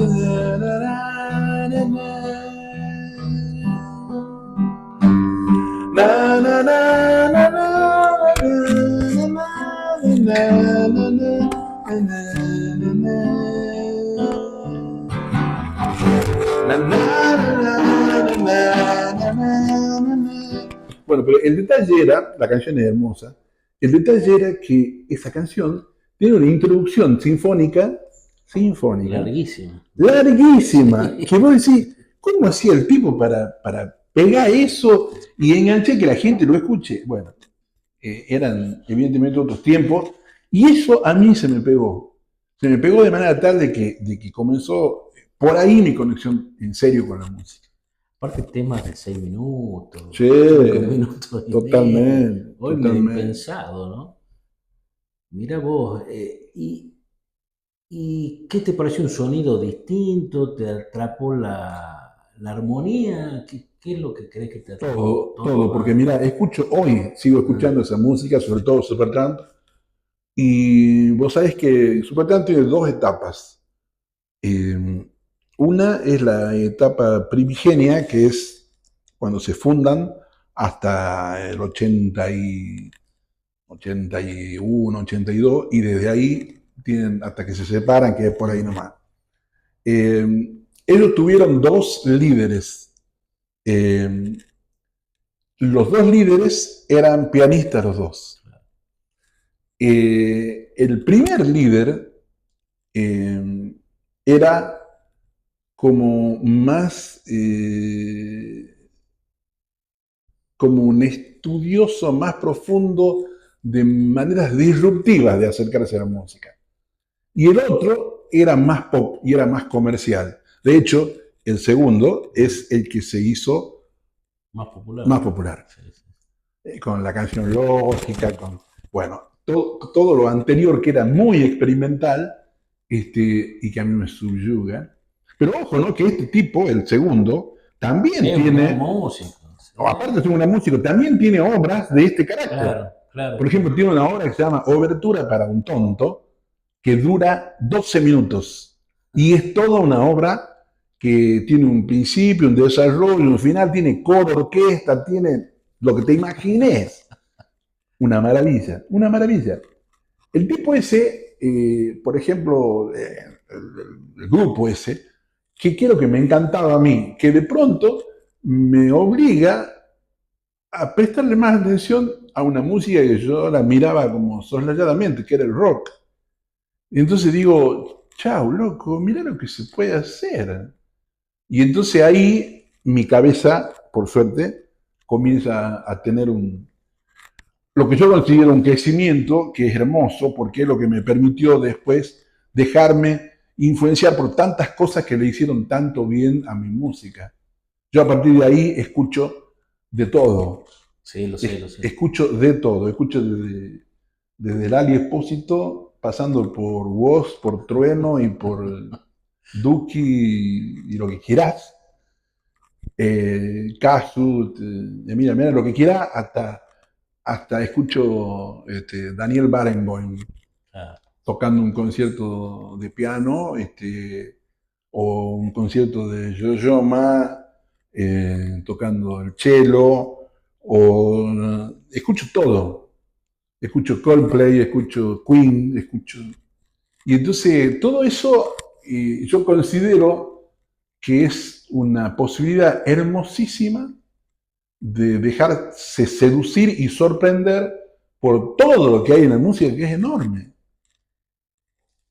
[SPEAKER 2] na na na na na bueno, pero el detalle era, la canción es hermosa, el detalle era que esa canción tiene una introducción sinfónica,
[SPEAKER 1] Larguísimo.
[SPEAKER 2] larguísima, que
[SPEAKER 1] Sí.
[SPEAKER 2] vos decís, ¿cómo hacía el tipo para pegar eso y enganchar que la gente lo escuche? Bueno, eran evidentemente otros tiempos, y eso a mí se me pegó. Se me pegó de manera tal de que comenzó por ahí mi conexión en serio con la música.
[SPEAKER 1] Aparte temas de 6 minutos,
[SPEAKER 2] Sí,
[SPEAKER 1] 5 minutos y medio.
[SPEAKER 2] totalmente,
[SPEAKER 1] Hoy medio
[SPEAKER 2] totalmente.
[SPEAKER 1] impensado, ¿no? Mira vos, ¿y qué te pareció un sonido distinto? ¿Te atrapó la armonía? ¿Qué es lo que crees que te atrapó?
[SPEAKER 2] Todo,
[SPEAKER 1] Todo,
[SPEAKER 2] porque
[SPEAKER 1] ¿ah?
[SPEAKER 2] mira, sigo
[SPEAKER 1] Ah,
[SPEAKER 2] escuchando esa música, sobre todo Supertramp, y vos sabés que Supertramp tiene dos etapas. Eh, una es la etapa primigenia, que es cuando se fundan hasta el 81, 82, y desde ahí tienen hasta que se separan, que es por ahí
[SPEAKER 1] mm,
[SPEAKER 2] nomás. Ellos tuvieron dos líderes. Eh, los dos líderes eran pianistas los dos. El primer líder eh, era como más, como un estudioso más profundo de maneras disruptivas de acercarse a la música. Y el otro era más pop y era más comercial. De hecho, el segundo es el que se hizo
[SPEAKER 1] Más popular.
[SPEAKER 2] más popular.
[SPEAKER 1] Sí, sí.
[SPEAKER 2] Con la canción lógica, con, bueno, todo lo anterior que era muy experimental y que a mí me subyuga. Pero ojo, ¿no? Que este tipo, el segundo, también
[SPEAKER 1] Es un gran
[SPEAKER 2] tiene,
[SPEAKER 1] músico. Sí.
[SPEAKER 2] aparte de ser un gran músico, también tiene obras de este carácter.
[SPEAKER 1] Claro, claro,
[SPEAKER 2] Por ejemplo,
[SPEAKER 1] claro.
[SPEAKER 2] tiene una obra que se llama Obertura para un tonto, que dura 12 minutos. Y es toda una obra que tiene un principio, un desarrollo, un final, tiene coro, orquesta, tiene lo que te imagines. Una maravilla, una maravilla. El tipo ese, por ejemplo, el grupo ese, que quiero que me encantaba a mí, que de pronto me obliga a prestarle más atención a una música que yo la miraba como soslayadamente, que era el rock. Y entonces digo, chau, loco, mira lo que se puede hacer. Y entonces ahí mi cabeza, por suerte, comienza a tener lo que yo considero un crecimiento que es hermoso, porque es lo que me permitió después dejarme influenciar por tantas cosas que le hicieron tanto bien a mi música. Yo a partir de ahí escucho de todo,
[SPEAKER 1] Sí, lo sé, lo sé.
[SPEAKER 2] escucho de todo, escucho desde Lali Espósito, pasando por Woz, por Trueno y por Duki y lo que quieras, Casu, mira, mira, lo que quieras, hasta escucho Daniel Barenboim
[SPEAKER 1] Claro.
[SPEAKER 2] tocando un concierto de piano, o un concierto de Yo-Yo Ma tocando el cello, o escucho todo. Escucho Coldplay, escucho Queen, escucho... Y entonces todo eso yo considero que es una posibilidad hermosísima de dejarse seducir y sorprender por todo lo que hay en la música, que es enorme.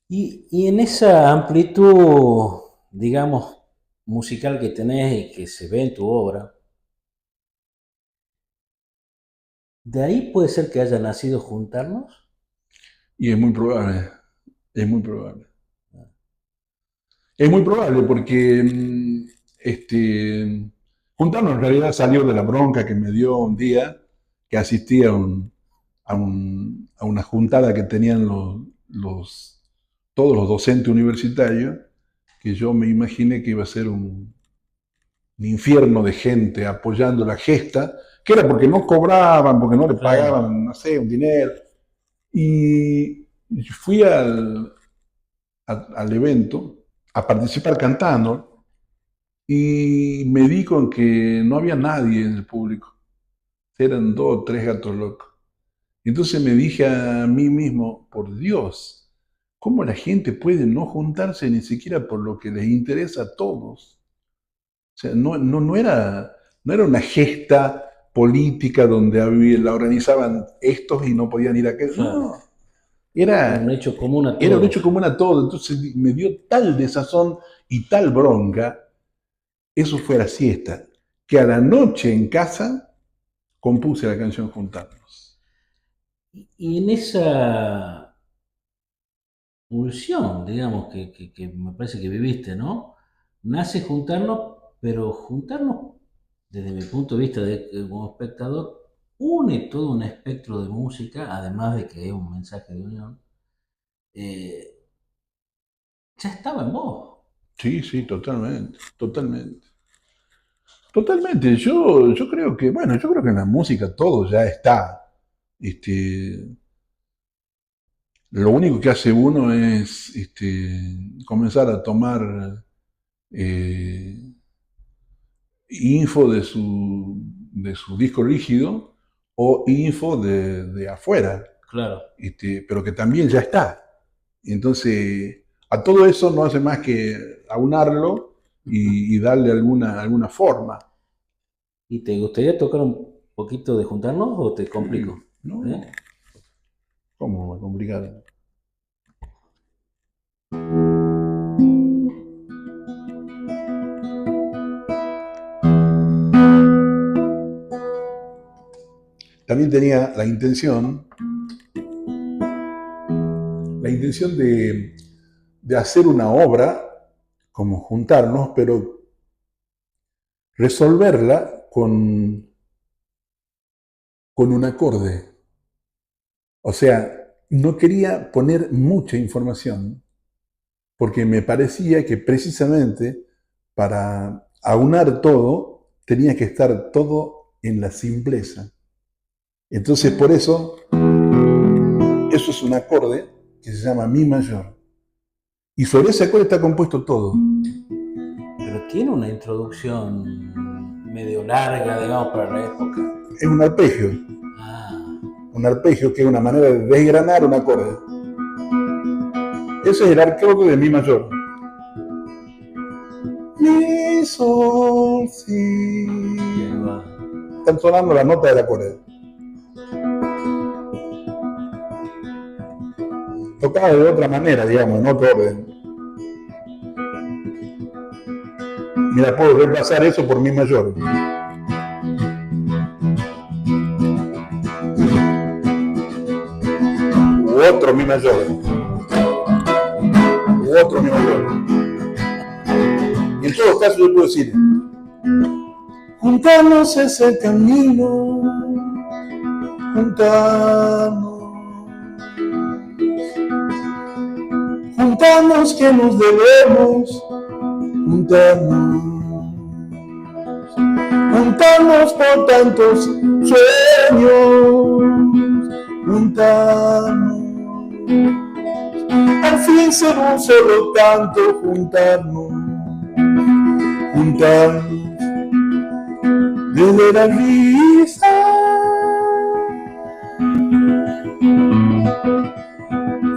[SPEAKER 1] Y en esa amplitud, digamos, musical que tenés y que se ve en tu obra, ¿de ahí puede ser que haya nacido Juntarnos?
[SPEAKER 2] Y es muy probable, es muy probable. Es muy probable porque Juntarnos en realidad salió de la bronca que me dio un día que asistí a una juntada que tenían todos los docentes universitarios, que yo me imaginé que iba a ser un infierno de gente apoyando la gesta, que era porque no cobraban, porque no le
[SPEAKER 1] Claro.
[SPEAKER 2] pagaban, no sé, un dinero. Y fui al evento a participar cantando y me di con que no había nadie en el público. Eran dos o tres gatos locos. Entonces me dije a mí mismo, por Dios, ¿cómo la gente puede no juntarse ni siquiera por lo que les interesa a todos? O sea, no era una gesta política donde la organizaban estos y no podían ir a aquellos.
[SPEAKER 1] Claro.
[SPEAKER 2] No,
[SPEAKER 1] Era un
[SPEAKER 2] era,
[SPEAKER 1] hecho común a
[SPEAKER 2] era un hecho
[SPEAKER 1] todos.
[SPEAKER 2] común a todos. Entonces me dio tal desazón y tal bronca, eso fue la siesta, que a la noche en casa compuse la canción Juntarnos.
[SPEAKER 1] Y en esa pulsión, digamos, que me parece que viviste, ¿no? Nace Juntarnos, pero Juntarnos, desde mi punto de vista como espectador, une todo un espectro de música, además de que es un mensaje de unión, eh, ya estaba en vos.
[SPEAKER 2] Sí, sí, totalmente, totalmente. Totalmente, yo creo que, bueno, yo creo que en la música todo ya está. Este, lo único que hace uno es comenzar a tomar eh, info de su disco rígido o info de afuera,
[SPEAKER 1] Claro.
[SPEAKER 2] pero que también ya está. Entonces, a todo eso no hace más que aunarlo y darle alguna forma.
[SPEAKER 1] ¿Y te gustaría tocar un poquito de Juntarnos o te
[SPEAKER 2] Sí,
[SPEAKER 1] complico? ¿Eh?
[SPEAKER 2] no, ¿cómo va a complicar? También tenía la intención de hacer una obra, como juntarnos, pero resolverla con un acorde. O sea, no quería poner mucha información, porque me parecía que precisamente para aunar todo, tenía que estar todo en la simpleza. Entonces, por eso es un acorde que se llama Mi mayor. Y sobre ese acorde está compuesto todo.
[SPEAKER 1] Pero tiene una introducción medio larga, digamos, para la época.
[SPEAKER 2] Es un arpegio. Un arpegio que es una manera de desgranar un acorde. Ese es el acorde de Mi mayor. Mi, sol, si. Están sonando las notas del acorde. Tocada de otra manera, digamos, en otro orden. Mira, puedo reemplazar eso por Mi mayor. U otro Mi mayor. U otro Mi mayor. Y en todos casos yo puedo decir: juntarnos es el camino, juntarnos. Juntarnos que nos debemos, juntarnos. Juntarnos por tantos sueños, juntarnos. Al fin ser un solo canto, juntarnos, juntarnos. Desde la risa,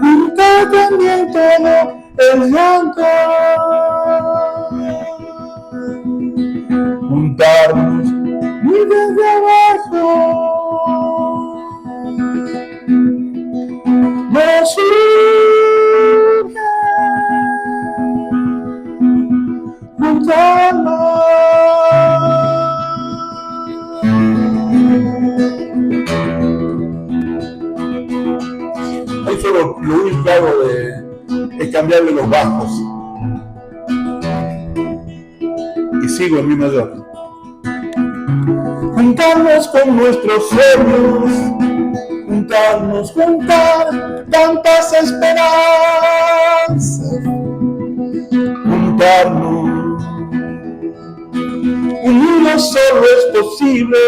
[SPEAKER 2] juntar también todo el llanto. Juntarnos muy desde abajo, nos surge juntarnos. Ahí solo lo único que hago es cambiarle los bajos y sigo en Mi mayor. Juntarnos con nuestros sueños, juntarnos, juntar tantas esperanzas, juntarnos, unidos solo es posible,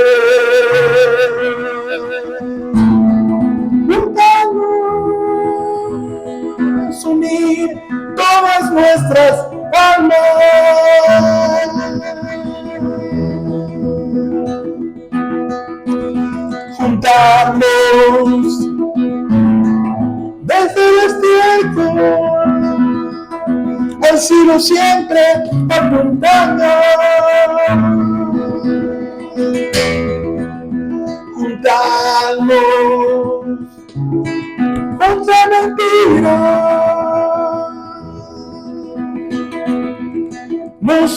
[SPEAKER 2] juntarnos, unir todas nuestras almas. Juntarnos desde el estiércol al cielo siempre apuntando. Juntarnos contra mentiras, nos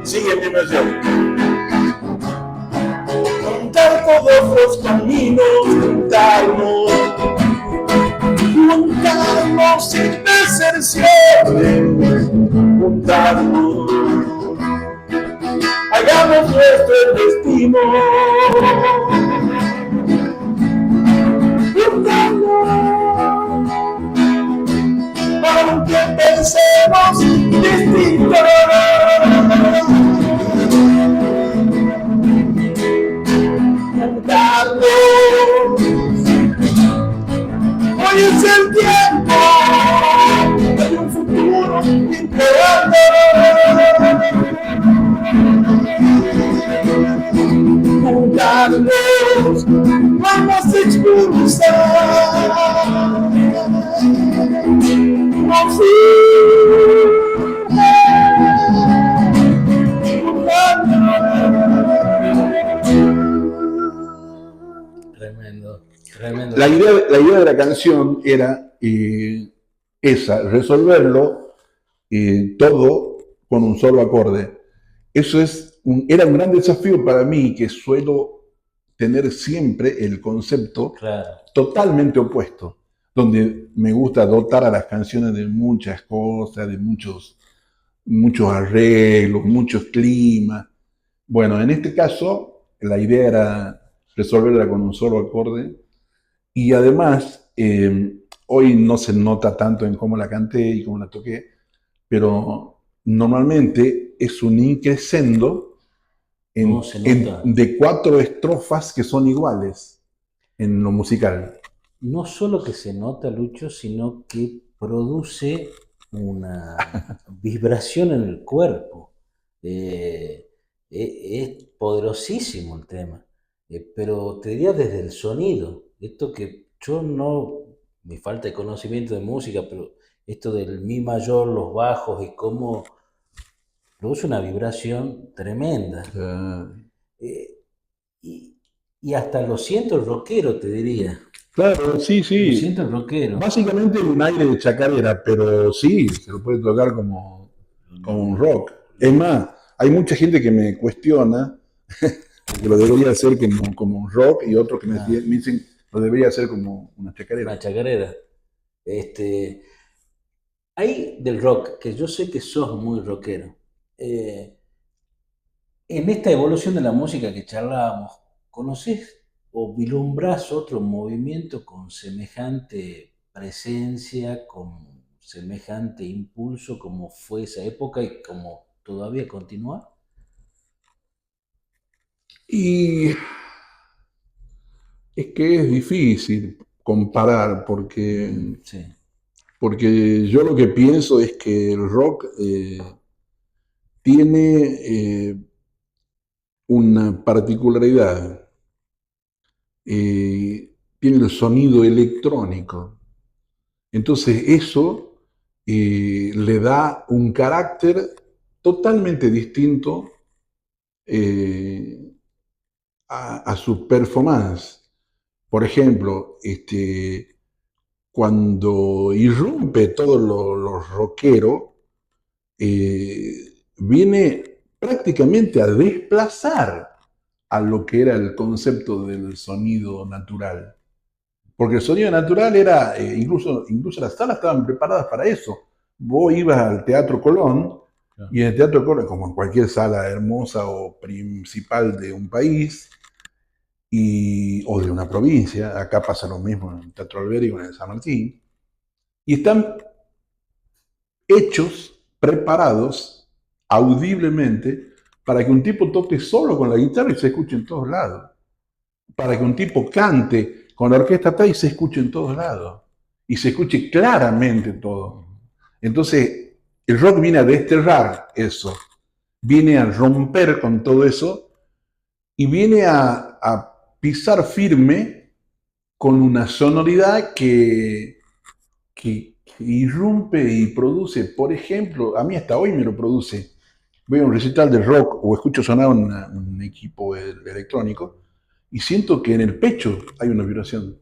[SPEAKER 2] sigue Mi mayor. Juntar todos los caminos, juntarnos, juntarnos sin deserciones, juntarnos, hagamos nuestro destino. Aunque pensemos distinto, juntarnos. Hoy es el tiempo de un futuro imperante. Juntarnos, vamos a expulsar.
[SPEAKER 1] Tremendo, tremendo.
[SPEAKER 2] La idea de la canción era esa, resolverlo todo con un solo acorde. Eso era un gran desafío para mí, que suelo tener siempre el concepto
[SPEAKER 1] Claro.
[SPEAKER 2] totalmente opuesto, donde me gusta dotar a las canciones de muchas cosas, de muchos arreglos, muchos climas. Bueno, en este caso, la idea era resolverla con un solo acorde y además, hoy no se nota tanto en cómo la canté y cómo la toqué, pero normalmente es un increscendo
[SPEAKER 1] No se nota.
[SPEAKER 2] de cuatro estrofas que son iguales en lo musical.
[SPEAKER 1] No solo que se nota, Lucho, sino que produce una vibración en el cuerpo. Es poderosísimo el tema. Pero te diría desde el sonido, esto que yo no, me falta de conocimiento de música, pero esto del mi mayor, los bajos y cómo produce una vibración tremenda. Eh, y, y hasta lo siento rockero, te diría.
[SPEAKER 2] Claro, sí,
[SPEAKER 1] Lo
[SPEAKER 2] sí.
[SPEAKER 1] siento rockero.
[SPEAKER 2] Básicamente un aire de chacarera, pero sí, se lo puede tocar como un rock. Es más, hay mucha gente que me cuestiona que lo debería hacer como un rock y otros que
[SPEAKER 1] Ah,
[SPEAKER 2] me dicen lo debería hacer como una chacarera.
[SPEAKER 1] una chacarera. Este, hay del rock, que yo sé que sos muy rockero. Eh, en esta evolución de la música que charlábamos, ¿conoces o vislumbrás otro movimiento con semejante presencia, con semejante impulso como fue esa época y como todavía continúa?
[SPEAKER 2] Y es que es difícil comparar
[SPEAKER 1] Sí,
[SPEAKER 2] porque yo lo que pienso es que el rock tiene una particularidad, tiene el sonido electrónico. Entonces eso le da un carácter totalmente distinto eh, a su performance. Por ejemplo, cuando irrumpe todo lo rockero, viene prácticamente a desplazar a lo que era el concepto del sonido natural. Porque el sonido natural era, incluso las salas estaban preparadas para eso. Vos ibas al Teatro Colón
[SPEAKER 1] claro.
[SPEAKER 2] y en el Teatro Colón, como en cualquier sala hermosa o principal de un país o de una provincia, acá pasa lo mismo en el Teatro Alberdi o en el San Martín, y están hechos, preparados audiblemente para que un tipo toque solo con la guitarra y se escuche en todos lados. Para que un tipo cante con la orquesta atrás y se escuche en todos lados. Y se escuche claramente todo. Entonces, el rock viene a desterrar eso. Viene a romper con todo eso y viene a pisar firme con una sonoridad que irrumpe y produce, por ejemplo, a mí hasta hoy me lo produce. Voy a un recital de rock o escucho sonar un equipo electrónico y siento que en el pecho hay una vibración.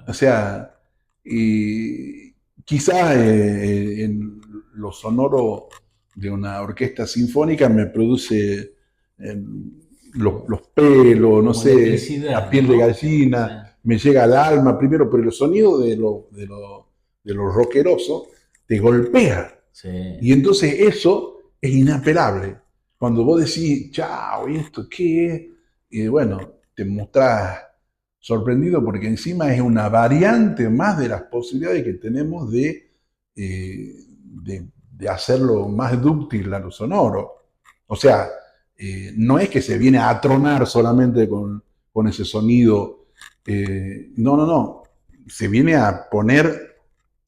[SPEAKER 2] O sea, y quizás en lo sonoro de una orquesta sinfónica me produce eh, los pelos, no
[SPEAKER 1] Como
[SPEAKER 2] sé, la
[SPEAKER 1] electricidad,
[SPEAKER 2] piel de
[SPEAKER 1] ¿no? Sí.
[SPEAKER 2] gallina, me llega al alma primero, pero el sonido de lo rockeroso te golpea.
[SPEAKER 1] Sí.
[SPEAKER 2] Y entonces eso es inapelable. Cuando vos decís, chao, ¿y esto qué es? Y bueno, te mostrás sorprendido porque encima es una variante más de las posibilidades que tenemos de hacerlo más dúctil a lo sonoro. O sea, no es que se viene a tronar solamente con ese sonido. No, no, no. Se viene a poner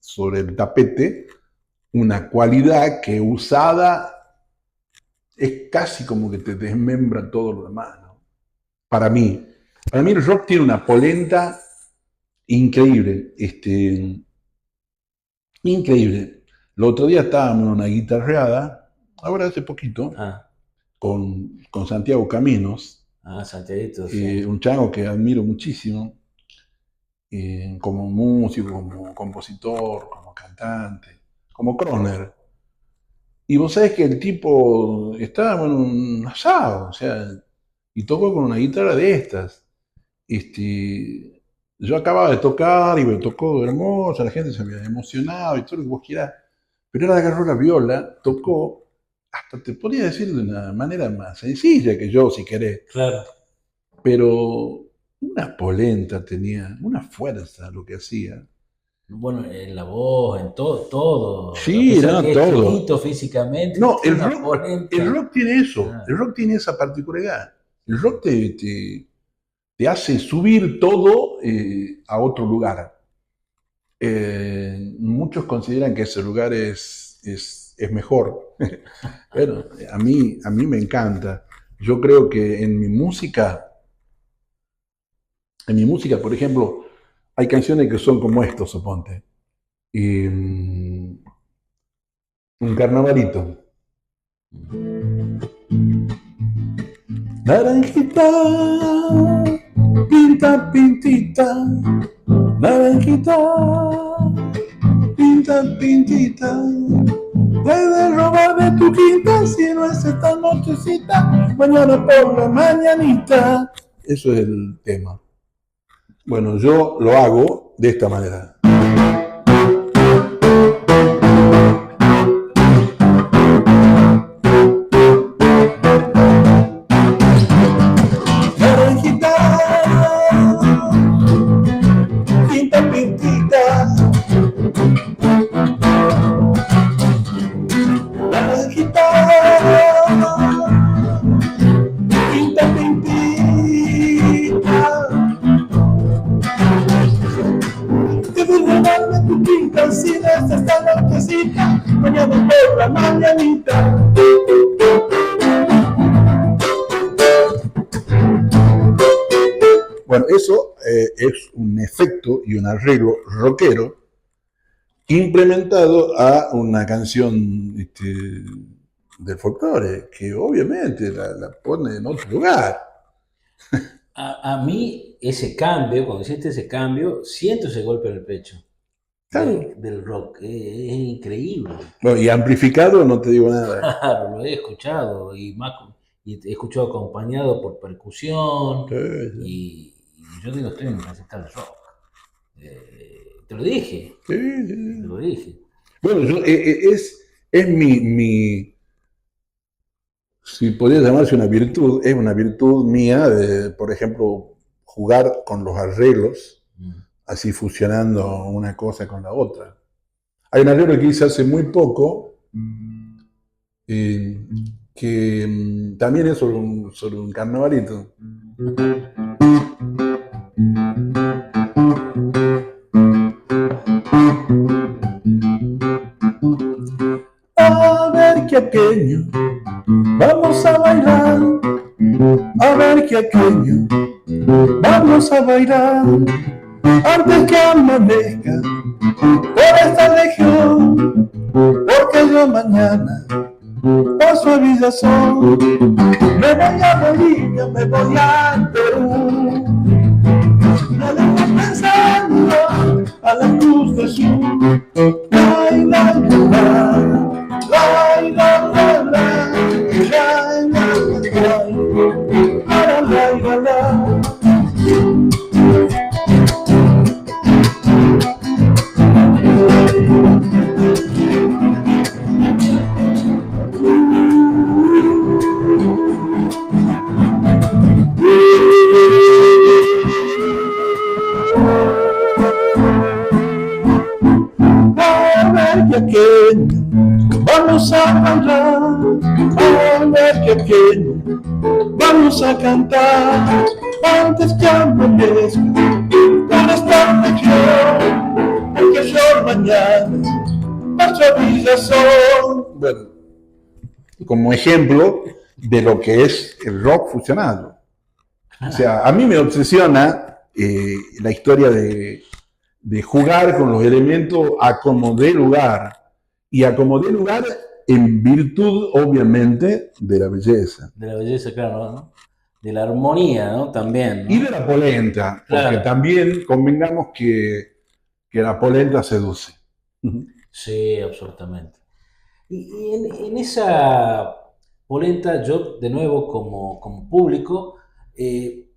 [SPEAKER 2] sobre el tapete una cualidad que usada es casi como que te desmembra todo lo demás, ¿no? Para mí. Para mí el rock tiene una polenta increíble. Increíble. El otro día estábamos en una guitarreada, ahora hace poquito,
[SPEAKER 1] Ah,
[SPEAKER 2] con Santiago Caminos,
[SPEAKER 1] Santiaguito, sí.
[SPEAKER 2] un chango que admiro muchísimo. como músico, como compositor, como cantante, como crooner. Y vos sabés que el tipo estaba en un asado, o sea, y tocó con una guitarra de estas. Yo acababa de tocar y me tocó hermoso, la gente se había emocionado y todo lo que vos quieras, pero él agarró la viola, tocó, hasta te podría decir de una manera más sencilla que yo, si querés,
[SPEAKER 1] Claro.
[SPEAKER 2] pero una polenta tenía, una fuerza lo que hacía.
[SPEAKER 1] Bueno, en la voz, en todo, todo. A
[SPEAKER 2] Sí,
[SPEAKER 1] pesar
[SPEAKER 2] era
[SPEAKER 1] que es
[SPEAKER 2] todo.
[SPEAKER 1] chiquito físicamente,
[SPEAKER 2] No,
[SPEAKER 1] tiene una
[SPEAKER 2] el
[SPEAKER 1] polenta.
[SPEAKER 2] rock tiene eso,
[SPEAKER 1] Ah,
[SPEAKER 2] el rock tiene esa particularidad. El rock te hace subir todo a otro lugar. Muchos consideran que ese lugar es mejor. Bueno, a mí me encanta. Yo creo que en mi música, por ejemplo, hay canciones que son como esto, suponte. Un carnavalito. Naranjita, pinta, pintita, naranjita, pinta, pintita. Puedes robar de tu quinta si no es esta nochecita, mañana por la mañanita. Eso es el tema. Bueno, yo lo hago de esta manera. Naranjita, pinta, pintita, naranjita, pinta, pintita. Debes robarme tu pinta si no es esta nochecita, mañana por la mañanita. Bueno, eso es un efecto y un arreglo rockero implementado a una canción del folclore, que obviamente la pone en otro lugar.
[SPEAKER 1] a mí ese cambio, cuando hiciste ese cambio, siento ese golpe en el pecho
[SPEAKER 2] Claro.
[SPEAKER 1] del rock. Es increíble.
[SPEAKER 2] Bueno, y amplificado no te digo nada.
[SPEAKER 1] Claro, lo he escuchado y más y he escuchado acompañado por percusión y yo digo, estoy en un recital de rock. Te lo dije,
[SPEAKER 2] Sí,
[SPEAKER 1] te
[SPEAKER 2] sí.
[SPEAKER 1] lo dije.
[SPEAKER 2] Bueno, es si podría llamarse una virtud, es una virtud mía de, por ejemplo, jugar con los arreglos,
[SPEAKER 1] Mm.
[SPEAKER 2] así fusionando una cosa con la otra. Hay un arreglo que hice hace muy poco, eh, que también es sobre un carnavalito. A ver qué aquello, vamos a bailar. A ver qué aquello, vamos a bailar. Antes que amanezca por esta región, porque yo mañana paso a Villazón. Me voy a Bolivia, me voy a Perú. No dejo pensando a la Cruz del Sur. La, la, la, la, la, la, la, la, la, la, la. A ver qué pequeño, vamos a bailar. A ver qué pequeño, vamos a cantar. Antes que amanezca por esta región, porque yo mañana paso a Villazón. Bueno, como ejemplo de lo que es el rock fusionado. O sea, a mí me obsesiona la historia de jugar con los elementos a como dé lugar. Y a como dé lugar en virtud, obviamente, de la belleza.
[SPEAKER 1] De la belleza, claro, ¿no? de la armonía, ¿no? También,
[SPEAKER 2] Y de
[SPEAKER 1] ¿no?
[SPEAKER 2] la polenta, porque
[SPEAKER 1] Claro,
[SPEAKER 2] también convengamos que la polenta seduce.
[SPEAKER 1] sí, absolutamente. Y en esa polenta, yo de nuevo como público, eh,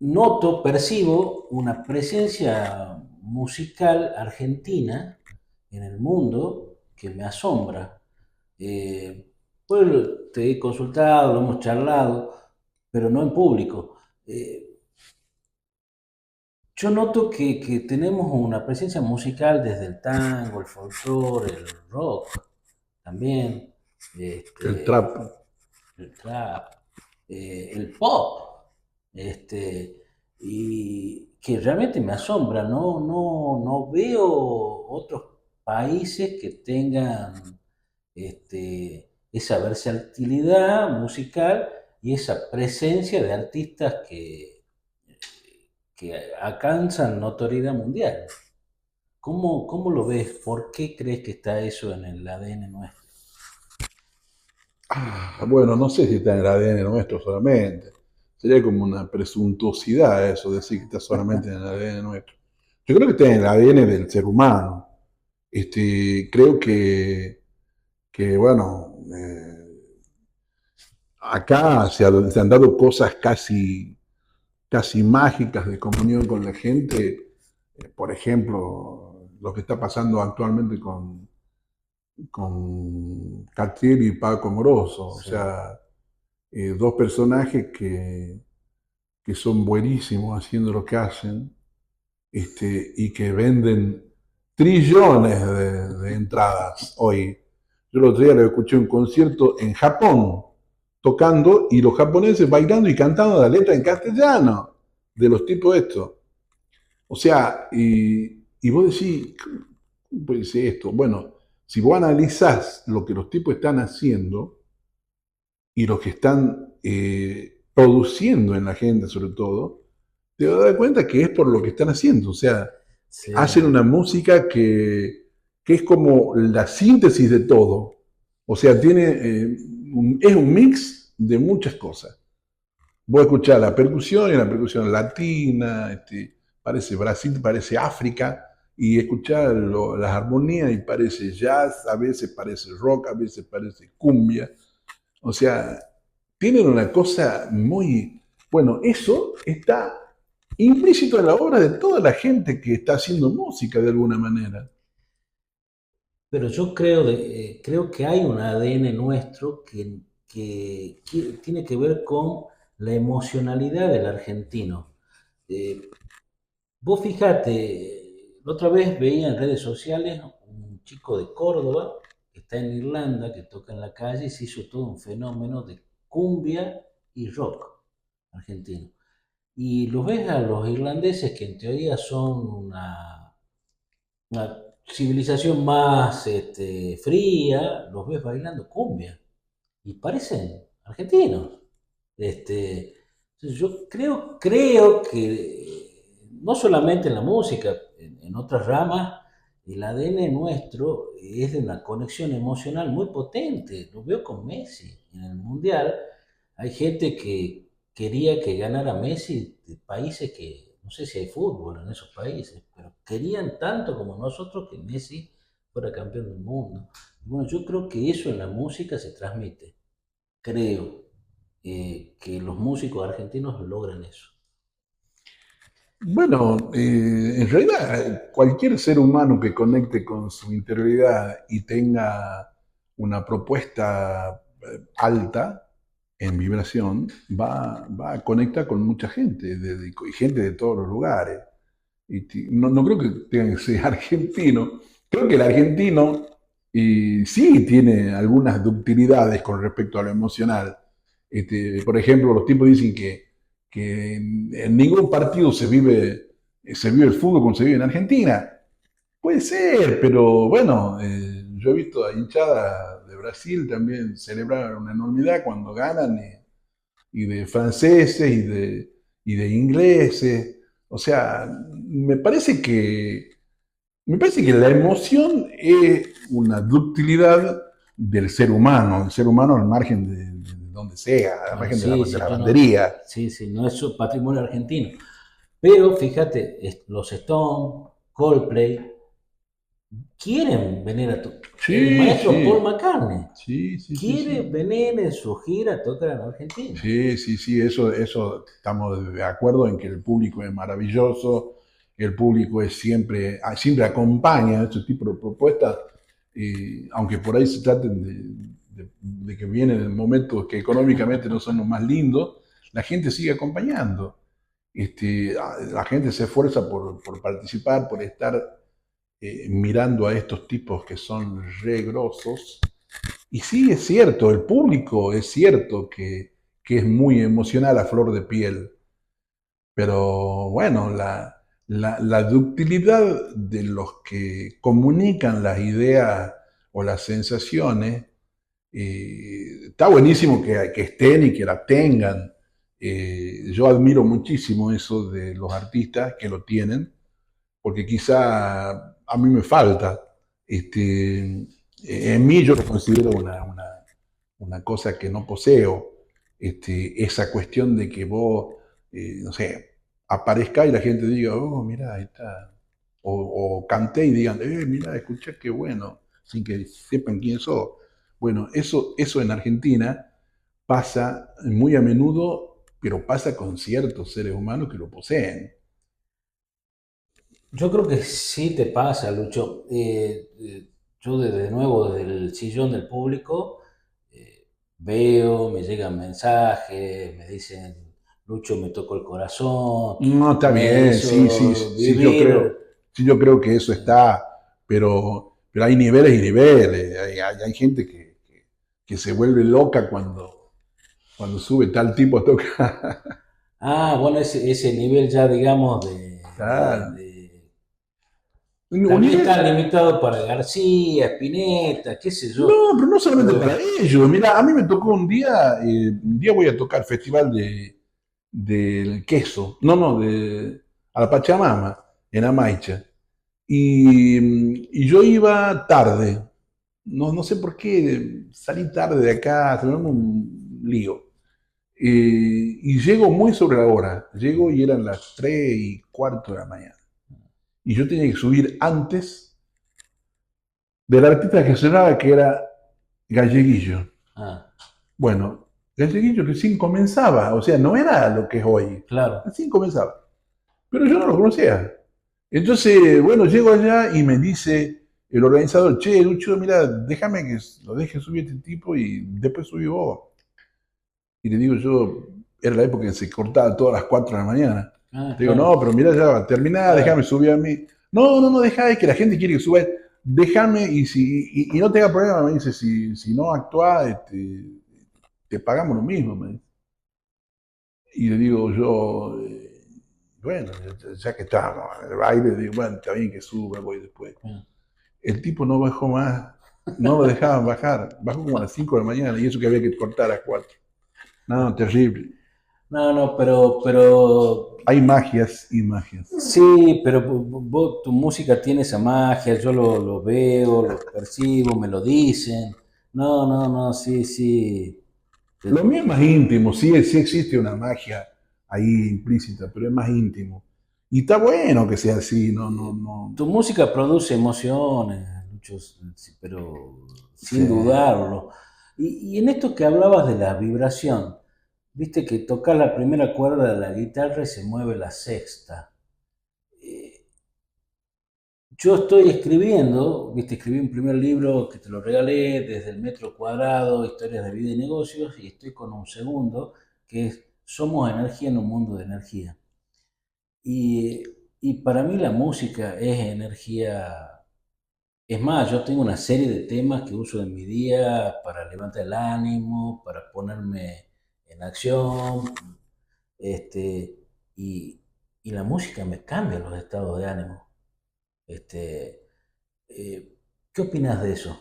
[SPEAKER 1] noto, percibo una presencia musical argentina en el mundo que me asombra. Pues te he consultado, lo hemos charlado, pero no en público. Yo noto que tenemos una presencia musical desde el tango, el folclore, el rock también,
[SPEAKER 2] El
[SPEAKER 1] este,
[SPEAKER 2] trap.
[SPEAKER 1] el trap, el pop, este, y que realmente me asombra, no veo otros países que tengan esa versatilidad musical y esa presencia de artistas que alcanzan notoriedad mundial. ¿Cómo lo ves? ¿Por qué crees que está eso en el ADN nuestro?
[SPEAKER 2] Bueno, no sé si está en el ADN nuestro solamente. Sería como una presuntuosidad eso, decir que está solamente en el ADN nuestro. Yo creo que está en el ADN del ser humano. Creo que bueno, acá se han dado cosas casi mágicas de comunión con la gente. Por ejemplo, lo que está pasando actualmente con Catriel y Paco Moroso. O
[SPEAKER 1] Sí,
[SPEAKER 2] sea, dos personajes que son buenísimos haciendo lo que hacen, y que venden trillones de entradas hoy. Yo el otro día lo escuché en un concierto en Japón, tocando, y los japoneses bailando y cantando la letra en castellano de los tipos estos. O sea, y vos decís, ¿cómo puede ser esto? Bueno, si vos analizás lo que los tipos están haciendo y lo que están produciendo en la gente sobre todo, te vas a dar cuenta que es por lo que están haciendo. O sea, hacen
[SPEAKER 1] sí,
[SPEAKER 2] una música que es como la síntesis de todo. O sea, es un mix de muchas cosas. Vos escuchás la percusión y la percusión latina, parece Brasil, parece África, y escuchás las armonías y parece jazz, a veces parece rock, a veces parece cumbia. O sea, tienen una cosa muy... Bueno, eso está implícito en la obra de toda la gente que está haciendo música de alguna manera.
[SPEAKER 1] pero yo creo que hay un ADN nuestro que tiene que ver con la emocionalidad del argentino. Eh, Vos fijate, la otra vez veía en redes sociales un chico de Córdoba que está en Irlanda, que toca en la calle y se hizo todo un fenómeno de cumbia y rock argentino. Y los ves a los irlandeses que en teoría son una civilización más fría, los ves bailando cumbia y parecen argentinos. Entonces yo creo que no solamente en la música, en otras ramas, el ADN nuestro es de una conexión emocional muy potente. Lo veo con Messi en el Mundial. Hay gente que quería que ganara Messi de países que, no sé si hay fútbol en esos países, pero querían tanto como nosotros que Messi fuera campeón del mundo. Y bueno, yo creo que eso en la música se transmite. Creo que los músicos argentinos logran eso.
[SPEAKER 2] Bueno, en realidad cualquier ser humano que conecte con su interioridad y tenga una propuesta alta en vibración, va a conectar con mucha gente, y gente de todos los lugares. No creo que tengan que ser argentino. Creo que el argentino sí tiene algunas ductilidades con respecto a lo emocional. Por ejemplo, los tipos dicen que en ningún partido se vive el fútbol como se vive en Argentina. Puede ser, pero bueno, yo he visto a hinchada de Brasil también celebrar una enormidad cuando ganan, y de franceses y de ingleses. O sea, me parece que la emoción es una ductilidad del ser humano al margen donde sea, al
[SPEAKER 1] Bueno,
[SPEAKER 2] margen
[SPEAKER 1] sí,
[SPEAKER 2] de
[SPEAKER 1] sí,
[SPEAKER 2] la
[SPEAKER 1] yo no,
[SPEAKER 2] bandería.
[SPEAKER 1] sí, sí, no es su patrimonio argentino. Pero fíjate, los Stones, Coldplay, quieren venir a tocar. El
[SPEAKER 2] Sí,
[SPEAKER 1] maestro Paul
[SPEAKER 2] sí,
[SPEAKER 1] McCartney
[SPEAKER 2] sí, sí, sí,
[SPEAKER 1] quiere
[SPEAKER 2] sí.
[SPEAKER 1] venir en su gira a tocar en Argentina.
[SPEAKER 2] Sí, sí, sí, eso estamos de acuerdo en que el público es maravilloso, el público es siempre, siempre acompaña este tipo de propuestas, aunque por ahí se traten de que vienen en momentos que económicamente no son los más lindos, la gente sigue acompañando. La gente se esfuerza por participar, por estar mirando a estos tipos que son re grosos. Y sí, es cierto, el público es cierto que es muy emocional a flor de piel, pero bueno, la ductilidad de los que comunican las ideas o las sensaciones, está buenísimo que estén y que la tengan. Yo admiro muchísimo eso de los artistas que lo tienen, porque quizá a mí me falta. En mí yo lo considero una cosa que no poseo. Esa cuestión de que vos, no sé, aparezca y la gente diga, oh, mira, ahí está. O canté y digan, mira, escuché qué bueno, sin que sepan quién sos. Bueno, eso en Argentina pasa muy a menudo, pero pasa con ciertos seres humanos que lo poseen.
[SPEAKER 1] Yo creo que sí te pasa, Lucho. Yo de nuevo, desde el sillón del público, veo, me llegan mensajes, me dicen, Lucho me tocó el corazón,
[SPEAKER 2] No, está
[SPEAKER 1] me
[SPEAKER 2] bien, sí, sí,
[SPEAKER 1] hizo
[SPEAKER 2] sí,
[SPEAKER 1] vivir.
[SPEAKER 2] sí, yo creo que eso está, pero hay niveles y niveles. Hay gente que se vuelve loca cuando sube tal tipo a tocar.
[SPEAKER 1] Ah, bueno, ese nivel ya, digamos,
[SPEAKER 2] Claro. Un
[SPEAKER 1] también
[SPEAKER 2] nivel,
[SPEAKER 1] está limitado para García, Spinetta, qué sé
[SPEAKER 2] no,
[SPEAKER 1] yo.
[SPEAKER 2] pero no solamente para
[SPEAKER 1] Pero,
[SPEAKER 2] ellos. Mira, a mí me tocó un día voy a tocar Festival del Queso, no, a la Pachamama, en Amaicha. Y yo iba tarde, no sé por qué salí tarde de acá, se me armó un lío. Y llego muy sobre la hora, llego y eran las 3:15 de la mañana. Y yo tenía que subir antes del artista que sonaba, que era Galleguillo.
[SPEAKER 1] ah,
[SPEAKER 2] Bueno, Galleguillo recién comenzaba, o sea, no era lo que es hoy,
[SPEAKER 1] claro.
[SPEAKER 2] recién comenzaba. Pero yo no lo conocía. Entonces, bueno, llego allá y me dice el organizador, che, Lucho, mira, déjame que lo deje subir este tipo y después subí vos. Y le digo yo, era la época en que se cortaba todas las 4 de la mañana.
[SPEAKER 1] Ah,
[SPEAKER 2] Le digo,
[SPEAKER 1] claro,
[SPEAKER 2] no, pero mira, ya va, terminá, déjame
[SPEAKER 1] claro.
[SPEAKER 2] subir a mí. No, deja, es que la gente quiere que suba. Déjame y no tenga problema, me dice, si no actúa, te pagamos lo mismo, me dice. Y le digo yo, bueno, ya que estamos en el baile, digo, bueno, está bien que suba, voy después.
[SPEAKER 1] Ah.
[SPEAKER 2] El tipo no bajó más, no lo dejaban bajar, bajó como a las 5 de la mañana y eso que había que cortar a las 4. No, terrible.
[SPEAKER 1] No, no, pero
[SPEAKER 2] Hay magias y magias.
[SPEAKER 1] sí, pero tu música tiene esa magia, yo lo veo, lo percibo, me lo dicen. No, no, no, sí, sí.
[SPEAKER 2] Lo
[SPEAKER 1] Te-
[SPEAKER 2] mío es más íntimo, sí, sí existe una magia ahí implícita, pero es más íntimo. Y está bueno que sea así, no.
[SPEAKER 1] Tu música produce emociones, Lucho, sí, pero
[SPEAKER 2] Sí.
[SPEAKER 1] sin dudarlo. Y en esto que hablabas de la vibración, viste que tocas la primera cuerda de la guitarra y se mueve la sexta. Eh, Yo estoy escribiendo, viste, escribí un primer libro que te lo regalé, Desde el metro cuadrado, historias de vida y negocios, y estoy con un segundo que es Somos energía en un mundo de energía. Y, y para mí la música es energía. Es más, yo tengo una serie de temas que uso en mi día para levantar el ánimo, para ponerme en acción, este, y, y la música me cambia los estados de ánimo. Este, eh, ¿Qué opinas de eso?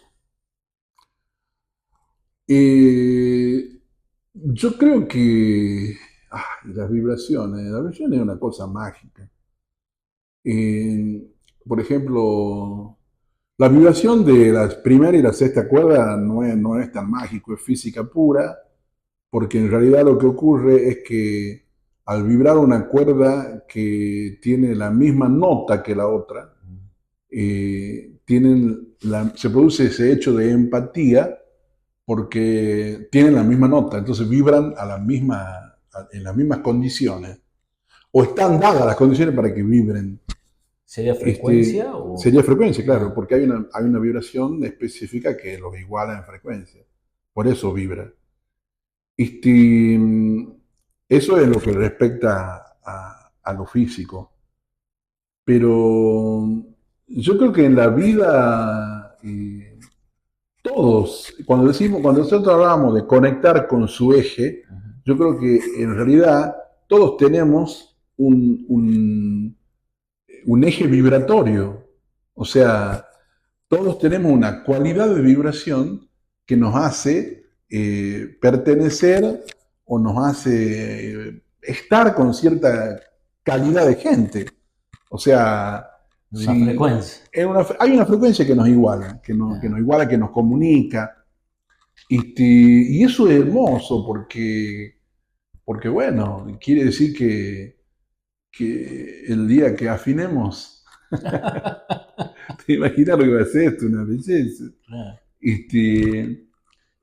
[SPEAKER 2] Eh, yo creo que las vibraciones es una cosa mágica. Eh, por ejemplo, la vibración de la primera y la sexta cuerda no es tan mágico, es física pura, porque en realidad lo que ocurre es que al vibrar una cuerda que tiene la misma nota que la otra, se produce ese hecho de empatía porque tienen la misma nota, entonces vibran en las mismas condiciones, o están dadas las condiciones para que vibren.
[SPEAKER 1] ¿Sería frecuencia
[SPEAKER 2] Sería
[SPEAKER 1] o...?
[SPEAKER 2] frecuencia, claro,
[SPEAKER 1] Ah,
[SPEAKER 2] porque hay una vibración específica que los iguala en frecuencia. Por eso vibra. Este, eso es lo que respecta a lo físico. Pero yo creo que en la vida todos, cuando nosotros hablamos de conectar con su eje,
[SPEAKER 1] ujú.
[SPEAKER 2] yo creo que en realidad todos tenemos un eje vibratorio. O sea, todos tenemos una cualidad de vibración que nos hace pertenecer o nos hace estar con cierta calidad de gente. O sea,
[SPEAKER 1] Una
[SPEAKER 2] si
[SPEAKER 1] frecuencia.
[SPEAKER 2] hay una frecuencia que nos iguala, que
[SPEAKER 1] Ah,
[SPEAKER 2] nos iguala, que nos comunica. Y eso es hermoso porque, bueno, quiere decir que el día que afinemos, te imaginas lo que va a ser esto, una belleza.
[SPEAKER 1] claro.
[SPEAKER 2] Este,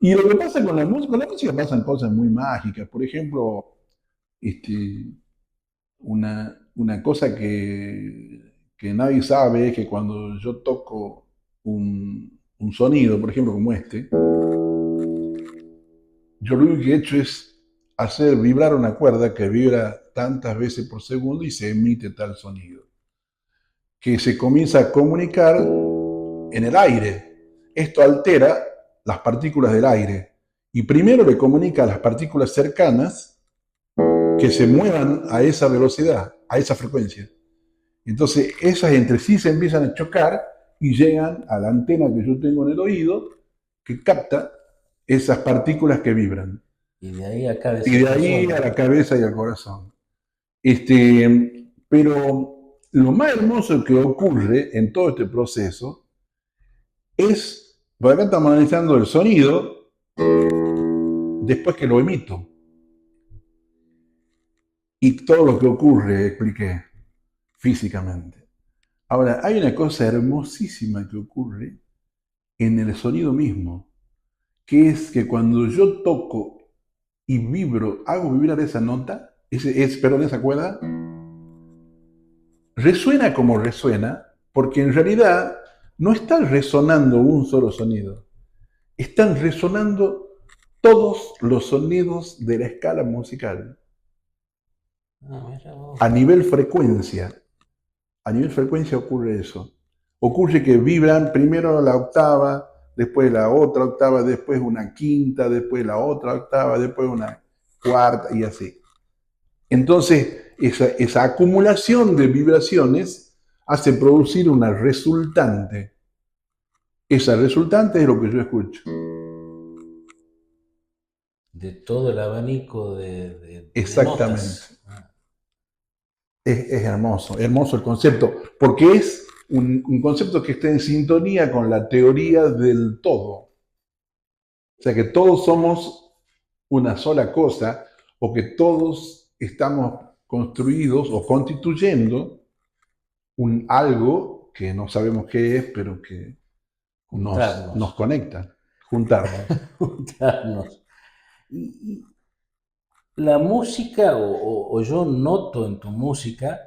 [SPEAKER 2] y lo que pasa con la música pasan cosas muy mágicas. Por ejemplo, este, una cosa que nadie sabe es que cuando yo toco un sonido, por ejemplo, como este, yo lo único que he hecho es hacer vibrar una cuerda que vibra tantas veces por segundo y se emite tal sonido, que se comienza a comunicar en el aire. Esto altera las partículas del aire y primero le comunica a las partículas cercanas que se muevan a esa velocidad, a esa frecuencia. Entonces esas entre sí se empiezan a chocar y llegan a la antena que yo tengo en el oído que capta esas partículas que vibran.
[SPEAKER 1] Y de ahí a cada
[SPEAKER 2] Y de ahí a
[SPEAKER 1] persona.
[SPEAKER 2] la cabeza y al corazón. Pero lo más hermoso que ocurre en todo este proceso es, por acá estamos analizando el sonido después que lo emito y todo lo que ocurre, expliqué, físicamente. Ahora, hay una cosa hermosísima que ocurre en el sonido mismo, que es que cuando yo toco y vibro, hago vibrar esa nota, perdón, esa cuerda, resuena como resuena, porque en realidad no está resonando un solo sonido, están resonando todos los sonidos de la escala musical
[SPEAKER 1] Ah, mira vos.
[SPEAKER 2] a nivel frecuencia. A nivel frecuencia ocurre eso. Ocurre que vibran primero la octava, después la otra octava, después una quinta, después la otra octava, después una cuarta y así. Entonces, esa acumulación de vibraciones hace producir una resultante. Esa resultante es lo que yo escucho.
[SPEAKER 1] De todo el abanico de
[SPEAKER 2] Exactamente.
[SPEAKER 1] notas. Ah,
[SPEAKER 2] Es hermoso, hermoso el concepto, porque es un concepto que está en sintonía con la teoría del todo. O sea, que todos somos una sola cosa o que todos estamos construidos o constituyendo un algo que no sabemos qué es, pero que nos
[SPEAKER 1] juntarnos.
[SPEAKER 2] conecta, juntarnos.
[SPEAKER 1] Juntarnos. Y la música, o yo noto en tu música,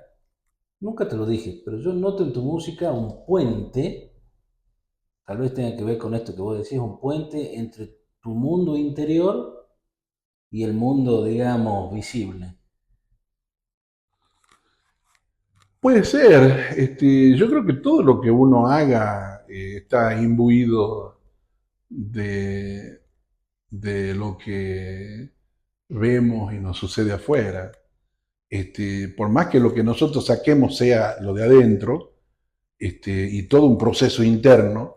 [SPEAKER 1] nunca te lo dije, pero yo noto en tu música un puente, tal vez tenga que ver con esto que vos decís, un puente entre tu mundo interior y el mundo, digamos, visible.
[SPEAKER 2] Puede ser, yo creo que todo lo que uno haga está imbuido de, de lo que vemos y nos sucede afuera. Por más que lo que nosotros saquemos sea lo de adentro, y todo un proceso interno,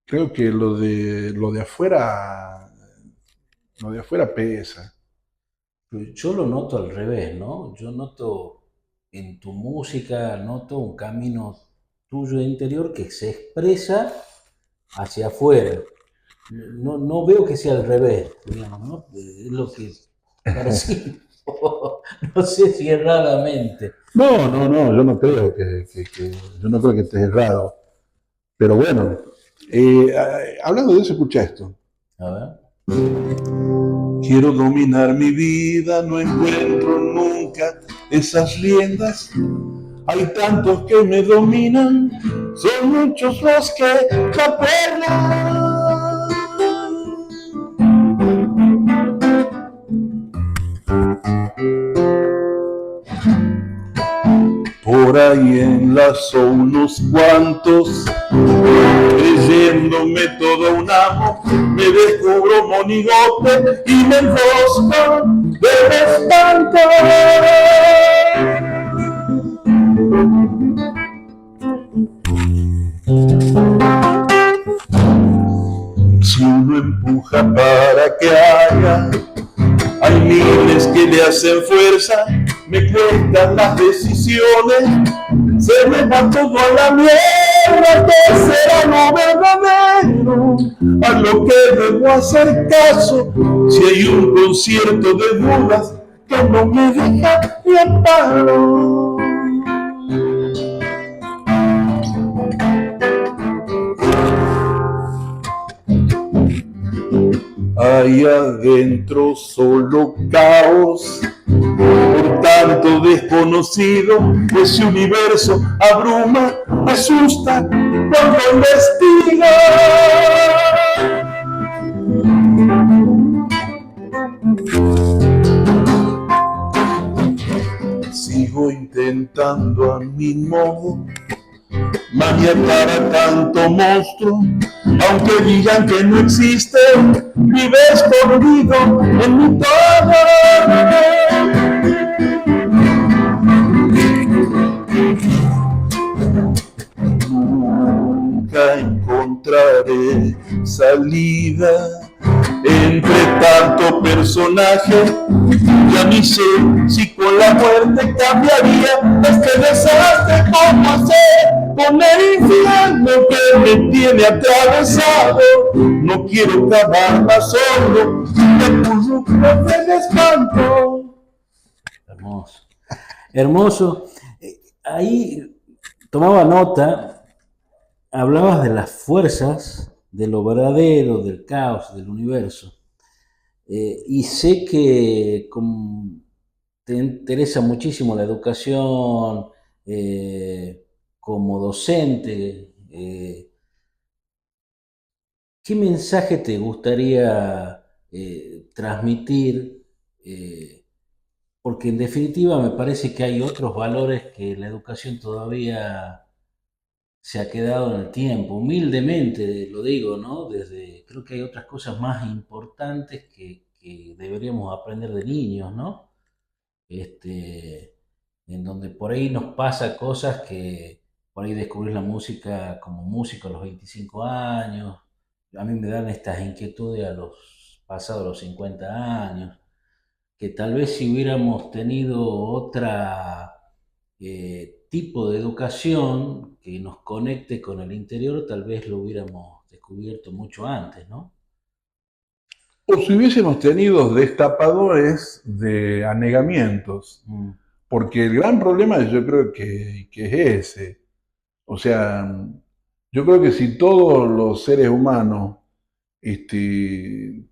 [SPEAKER 2] creo que lo de afuera pesa.
[SPEAKER 1] Pero yo lo noto al revés, ¿no? Yo noto en tu música, noto un camino tuyo interior que se expresa hacia afuera. no veo que sea al revés, digamos, ¿no? Es lo que percibo, no sé si erradamente.
[SPEAKER 2] No, yo no creo yo no creo que estés errado. Pero bueno, hablando de eso, escucha esto.
[SPEAKER 1] A ver.
[SPEAKER 2] Quiero dominar mi vida, no encuentro nunca esas riendas. Hay tantos que me dominan, son muchos los que capelan. Por ahí enlazo unos cuantos, creyéndome todo un amo, me descubro monigote y me enrosco de espanto. Si uno empuja para que haya, hay miles que le hacen fuerza, me cuestan las decisiones, se me va todo a la mierda, que será lo verdadero, a lo que debo hacer caso, si hay un concierto de dudas que no me deja ni amparo. Hay adentro solo caos, por tanto desconocido, ese universo abruma, asusta cuando investiga. Sigo intentando a mi modo maniatar a tanto monstruo, aunque digan que no existe, vive escondido en mi todo. Nunca encontraré salida entre tanto personaje. Ya ni sé si con la muerte cambiaría este desastre. ¿Cómo hacer con el infierno que me tiene atravesado? No quiero acabar más solo, me curro del espanto.
[SPEAKER 1] Hermoso. Hermoso. Ahí tomaba nota, hablabas de las fuerzas, de lo verdadero, del caos, del universo. Y sé que te interesa muchísimo la educación como docente. ¿Qué mensaje te gustaría transmitir? Porque en definitiva me parece que hay otros valores que la educación todavía se ha quedado en el tiempo. Humildemente lo digo, ¿no? Creo que hay otras cosas más importantes que deberíamos aprender de niños, ¿no? En donde por ahí nos pasa cosas que por ahí descubrir la música como músico a los 25 años. A mí me dan estas inquietudes a los pasados los 50 años, que tal vez si hubiéramos tenido otra tipo de educación que nos conecte con el interior, tal vez lo hubiéramos descubierto mucho antes, ¿no?
[SPEAKER 2] O si hubiésemos tenido destapadores de anegamientos,
[SPEAKER 1] Mm.
[SPEAKER 2] porque el gran problema yo creo que es ese. O sea, yo creo que si todos los seres humanos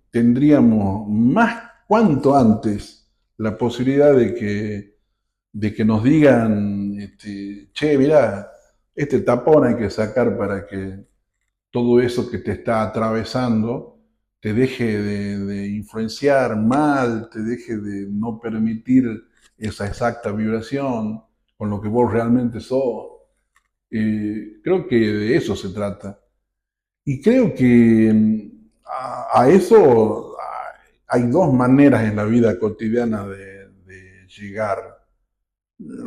[SPEAKER 2] tendríamos más cuanto antes la posibilidad de que nos digan, che, mirá, este tapón hay que sacar para que todo eso que te está atravesando te deje de influenciar mal, te deje de no permitir esa exacta vibración con lo que vos realmente sos. Creo que de eso se trata. Y creo que a eso hay dos maneras en la vida cotidiana de llegar.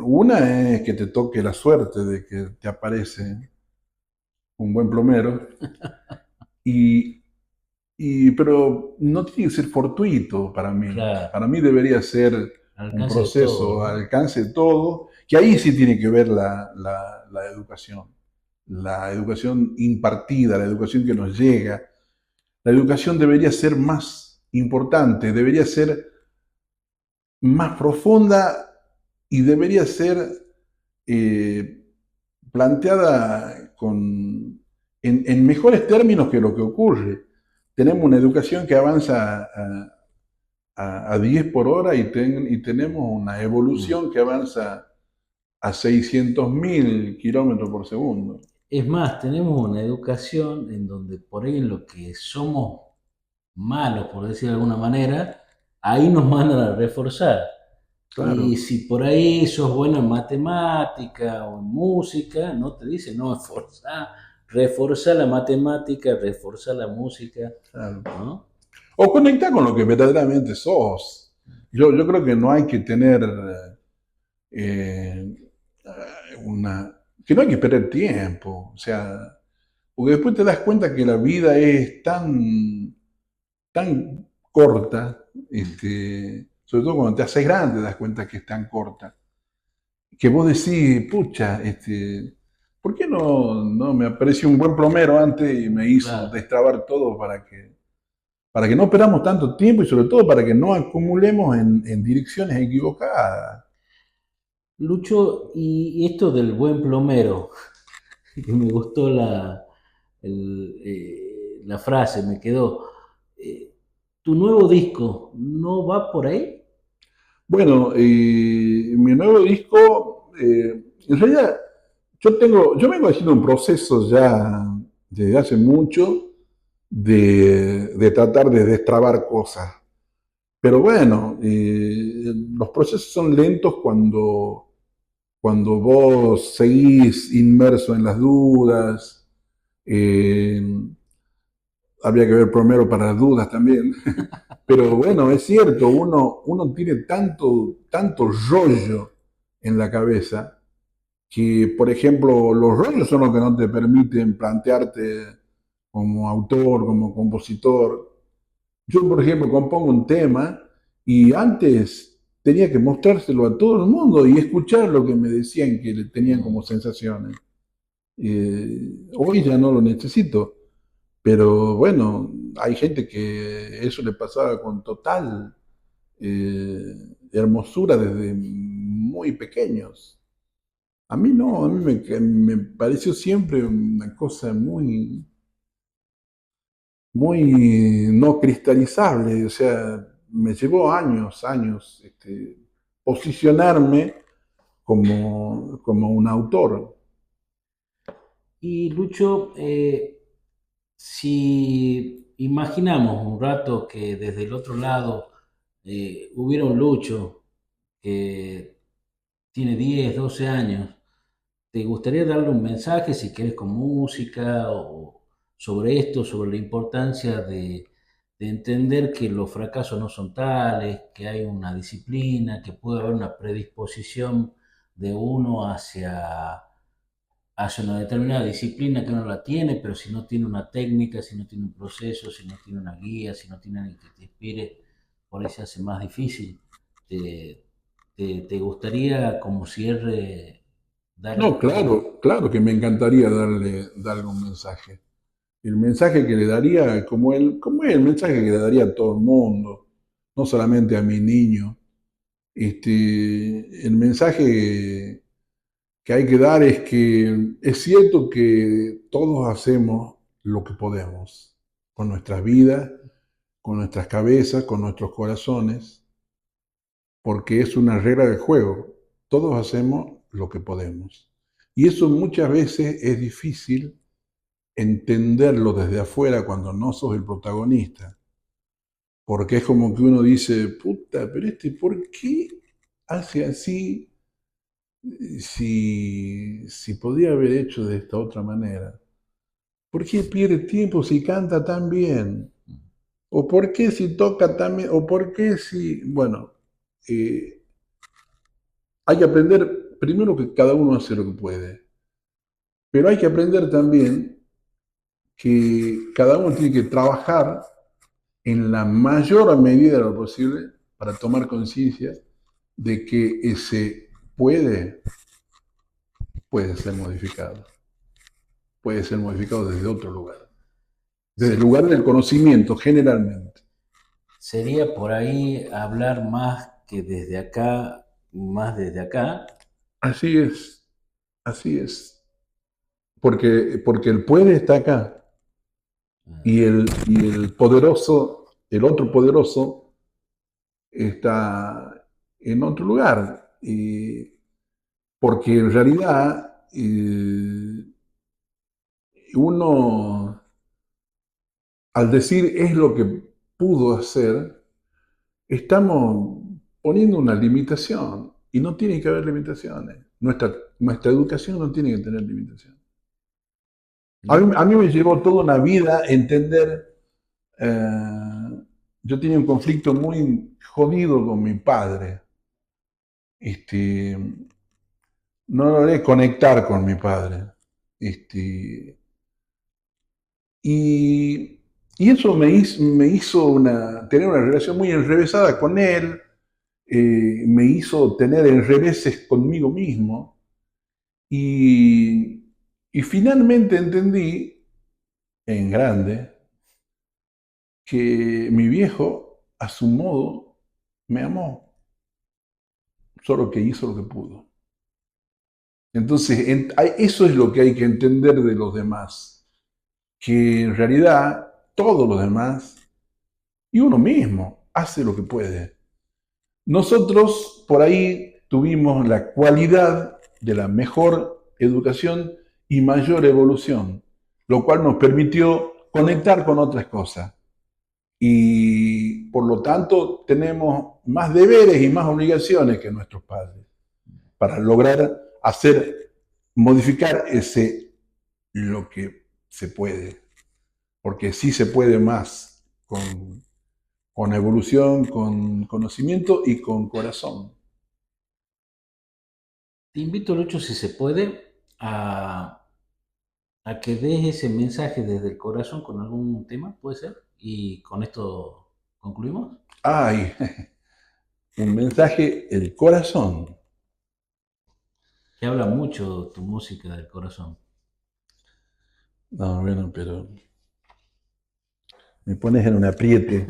[SPEAKER 2] Una es que te toque la suerte de que te aparece un buen plomero, y, pero no tiene que ser fortuito para mí.
[SPEAKER 1] Claro,
[SPEAKER 2] Para mí debería ser
[SPEAKER 1] al
[SPEAKER 2] un
[SPEAKER 1] alcance de todo,
[SPEAKER 2] proceso al
[SPEAKER 1] ¿no?
[SPEAKER 2] alcance de todo, que ahí sí tiene que ver la educación impartida, la educación que nos llega. la educación debería ser más importante, debería ser más profunda y debería ser eh, planteada en mejores términos que lo que ocurre. Tenemos una educación que avanza a 10 por hora y tenemos una
[SPEAKER 1] Mm.
[SPEAKER 2] evolución que avanza a 600.000 kilómetros por segundo.
[SPEAKER 1] Es más, tenemos una educación en donde por ahí en lo que somos malos, por decir de alguna manera, ahí nos mandan a reforzar. Y
[SPEAKER 2] Claro,
[SPEAKER 1] si por ahí sos bueno en matemática o en música, no te dicen, no, esforzá, reforzá la matemática, reforzá la música,
[SPEAKER 2] claro.
[SPEAKER 1] ¿no?
[SPEAKER 2] O conectar con lo que verdaderamente sos. Yo creo que no hay que tener eh, que no hay que perder tiempo. O sea, porque después te das cuenta que la vida es tan corta,
[SPEAKER 1] Mm.
[SPEAKER 2] sobre todo cuando te haces grande, te das cuenta que es tan corta, que vos decís, pucha, ¿por qué no me apareció un buen plomero antes y me hizo
[SPEAKER 1] Claro.
[SPEAKER 2] destrabar todo para que no perdamos tanto tiempo y sobre todo para que no acumulemos en direcciones equivocadas?
[SPEAKER 1] Lucho, y esto del buen plomero, que me gustó la frase, me quedó. eh, ¿Tu nuevo disco no va por ahí?
[SPEAKER 2] Bueno, mi nuevo disco, en realidad yo vengo haciendo un proceso ya desde hace mucho de tratar de destrabar cosas. Pero bueno, los procesos son lentos cuando vos seguís inmerso en las dudas. eh, Habría que ver primero para las dudas también. Pero bueno, es cierto, uno tiene tanto rollo en la cabeza que, por ejemplo, los rollos son los que no te permiten plantearte como autor, como compositor. Yo, por ejemplo, compongo un tema y antes tenía que mostrárselo a todo el mundo y escuchar lo que me decían que le tenían como
[SPEAKER 1] Mm.
[SPEAKER 2] sensaciones. Hoy ya no lo necesito, pero bueno, hay gente que eso le pasaba con total hermosura desde muy pequeños. A mí no, a mí me pareció siempre una cosa muy no cristalizable, o sea, me llevó años, posicionarme como un autor.
[SPEAKER 1] Y Lucho, si imaginamos un rato que desde el otro lado hubiera un Lucho que tiene 10, 12 años, ¿te gustaría darle un mensaje, si quieres, con música o sobre esto, sobre la importancia de entender que los fracasos no son tales, que hay una disciplina, que puede haber una predisposición de uno hacia una determinada disciplina que uno la tiene, pero si no tiene una técnica, si no tiene un proceso, si no tiene una guía, si no tiene alguien que te inspire, por ahí se hace más difícil? ¿Te, te gustaría como cierre
[SPEAKER 2] No,
[SPEAKER 1] darle algo?
[SPEAKER 2] claro que me encantaría darle un mensaje. El mensaje que le daría, como es el mensaje que le daría a todo el mundo, no solamente a mi niño. El mensaje que hay que dar es que es cierto que todos hacemos lo que podemos con nuestras vidas, con nuestras cabezas, con nuestros corazones, porque es una regla del juego. Todos hacemos lo que podemos. Y eso muchas veces es difícil entenderlo desde afuera cuando no sos el protagonista, porque es como que uno dice, puta, pero ¿por qué hace así si podía haber hecho de esta otra manera? ¿Por qué pierde tiempo si canta tan bien? ¿O por qué si toca tan bien? ¿O por qué si... Bueno, eh, hay que aprender primero que cada uno hace lo que puede, pero hay que aprender también que cada uno tiene que trabajar en la mayor medida de lo posible para tomar conciencia de que ese puede ser modificado, puede ser modificado desde otro lugar. desde el lugar del conocimiento, generalmente.
[SPEAKER 1] Sería por ahí hablar más que desde acá, más desde acá.
[SPEAKER 2] Así es, así es. Porque el puede está acá y el poderoso, el otro poderoso, está en otro lugar. Porque en realidad uno, al decir es lo que pudo hacer, estamos poniendo una limitación y no tiene que haber limitaciones. Nuestra educación no tiene que tener limitaciones.
[SPEAKER 1] ¿No?
[SPEAKER 2] A mí me llevó toda una vida entender, eh, yo tenía un conflicto muy jodido con mi padre. Este, no logré conectar con mi padre. Este, y, y eso me hizo tener una relación muy enrevesada con él, me hizo tener enreveses conmigo mismo. Y, y finalmente entendí, en grande, que mi viejo, a su modo, me amó, solo que hizo lo que pudo. Entonces, eso es lo que hay que entender de los demás, que en realidad todos los demás y uno mismo hace lo que puede. Nosotros por ahí tuvimos la cualidad de la mejor educación y mayor evolución, lo cual nos permitió conectar con otras cosas. Y por lo tanto tenemos más deberes y más obligaciones que nuestros padres para lograr modificar lo que se puede, porque sí se puede más con evolución, con conocimiento y con corazón.
[SPEAKER 1] Te invito, Lucho, si se puede, a que des ese mensaje desde el corazón con algún tema, ¿puede ser? Y con esto concluimos.
[SPEAKER 2] Ay, un mensaje, el corazón.
[SPEAKER 1] Que habla mucho tu música del corazón.
[SPEAKER 2] No, bueno, pero me pones en un apriete.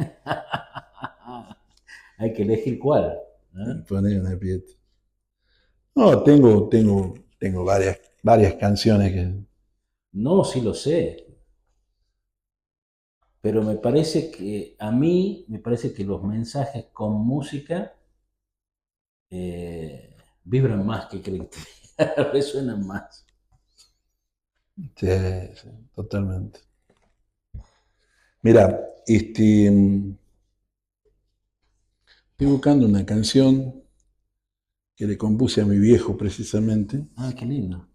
[SPEAKER 1] Hay que elegir cuál.
[SPEAKER 2] Me
[SPEAKER 1] ¿Eh?
[SPEAKER 2] pones en un apriete. No, tengo varias canciones que...
[SPEAKER 1] No, sí lo sé, pero me parece que a mí, me parece que los mensajes con música vibran más que creen resuenan más.
[SPEAKER 2] Sí, sí, totalmente. Mira, estoy buscando una canción que le compuse a mi viejo precisamente.
[SPEAKER 1] Ah, qué lindo.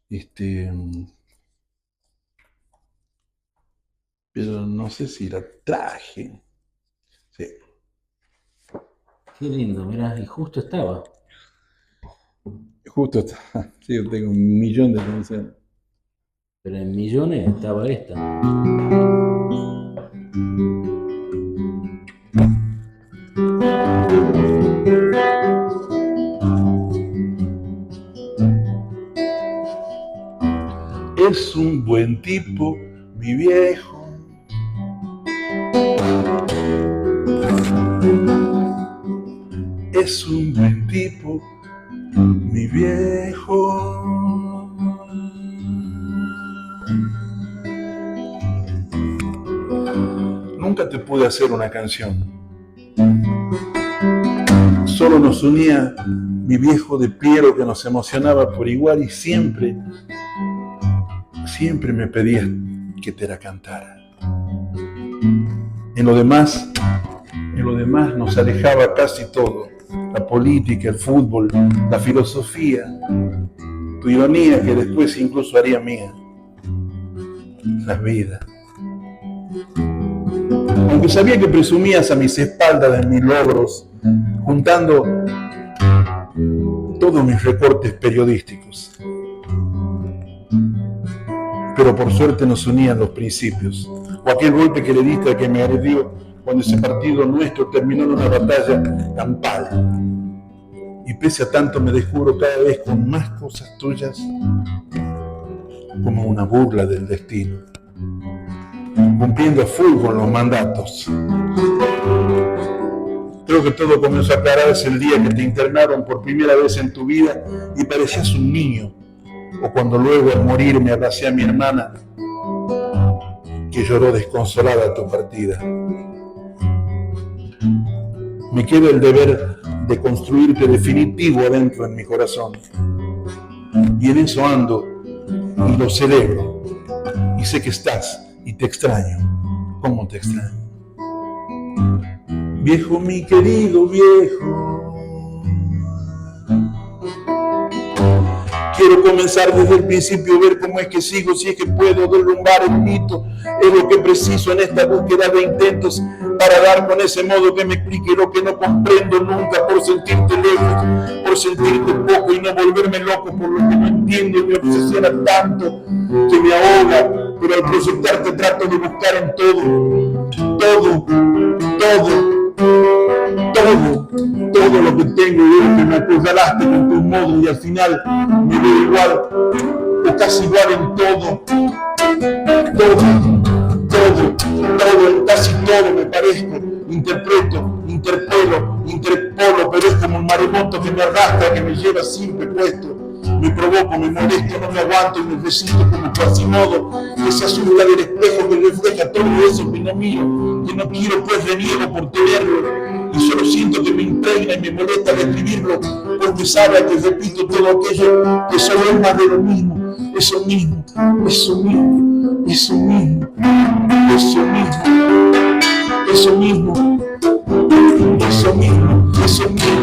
[SPEAKER 2] Este, pero no sé si la traje. Sí,
[SPEAKER 1] Qué lindo, mirá, y justo estaba.
[SPEAKER 2] justo está. Sí, yo tengo 1 millón de canciones.
[SPEAKER 1] Pero en millones estaba esta.
[SPEAKER 2] Es un buen tipo, mi viejo. Es un buen tipo, mi viejo. Nunca te pude hacer una canción. Solo nos unía mi viejo de Piero que nos emocionaba por igual y siempre me pedía que te la cantara. En lo demás nos alejaba casi todo. La política, el fútbol, la filosofía, tu ironía que después incluso haría mía. La vida. Aunque sabía que presumías a mis espaldas de mis logros, juntando todos mis recortes periodísticos. Pero por suerte nos unían los principios, o aquel golpe que le diste a que me agredió cuando ese partido nuestro terminó en una batalla campal. Y pese a tanto me descubro cada vez con más cosas tuyas como una burla del destino. cumpliendo a full con los mandatos. Creo que todo comenzó a aclararse el día que te internaron por primera vez en tu vida y parecías un niño, o cuando luego al morir me abracé a mi hermana, que lloró desconsolada a tu partida. Me queda el deber de construirte definitivo adentro en mi corazón. Y en eso ando y lo celebro. Y sé que estás y te extraño. ¿Cómo te extraño? Viejo, mi querido viejo, quiero comenzar desde el principio, ver cómo es que sigo, si es que puedo derrumbar el mito. Es lo que preciso en esta búsqueda de intentos para dar con ese modo que me explique lo que no comprendo nunca, por sentirte lejos, por sentirte poco y no volverme loco por lo que no entiendo y me obsesiona tanto que me ahoga. Pero al proyectarte trato de buscar en todo lo que tengo y veo que me acorralaste con tus modos y al final me veo igual o casi igual en todo, en casi todo me parezco, interpreto, interpolo, pero es como un maremoto que me arrastra, que me lleva siempre puesto. Me provoco, me molesto, no me aguanto y me resisto como Quasimodo, que se asusta del espejo que refleja todo eso que no miro, que no quiero pues reniego por tenerlo, y solo siento que me impregna y me molesta describirlo, porque sabe que repito todo aquello que solo es más de lo mismo, eso mismo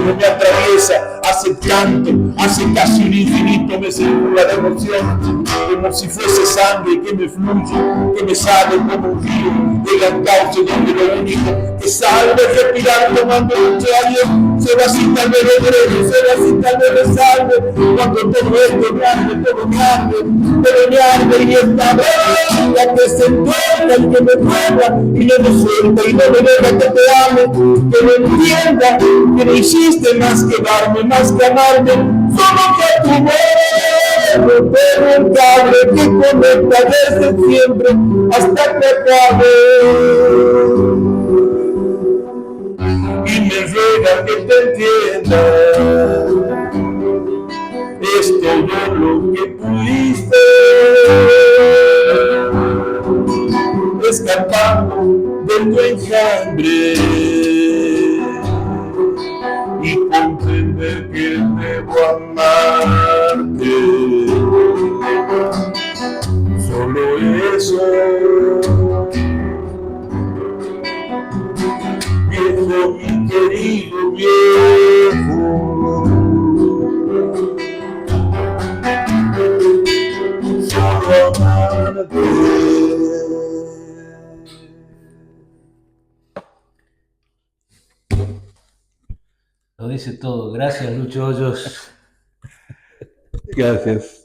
[SPEAKER 2] me atraviesa, hace tanto, hace casi un infinito me circula de emoción, como si fuese sangre que me fluye, que me sale como un río, llega al cauce donde lo único que salve es respirar tomando mucho aire, se va así tal vez lo drene, se va así tal vez lo salve, cuando todo esto me arde, todo me arde y esta la que se encuentra y que me prueba y no me suelta y no me deja que te ame, que me entienda, que no hiciste más que darme, más que amarme, solo que tu voz romper un cable que conecta desde siempre hasta que acabe. Y me ruega que te entienda, es todo lo que pudiste, escapando de tu enjambre y comprender que debo amarte, solo eso. Viejo, mi querido viejo, solo amarte.
[SPEAKER 1] Lo dice todo. Gracias, Lucho Hoyos.
[SPEAKER 2] Gracias.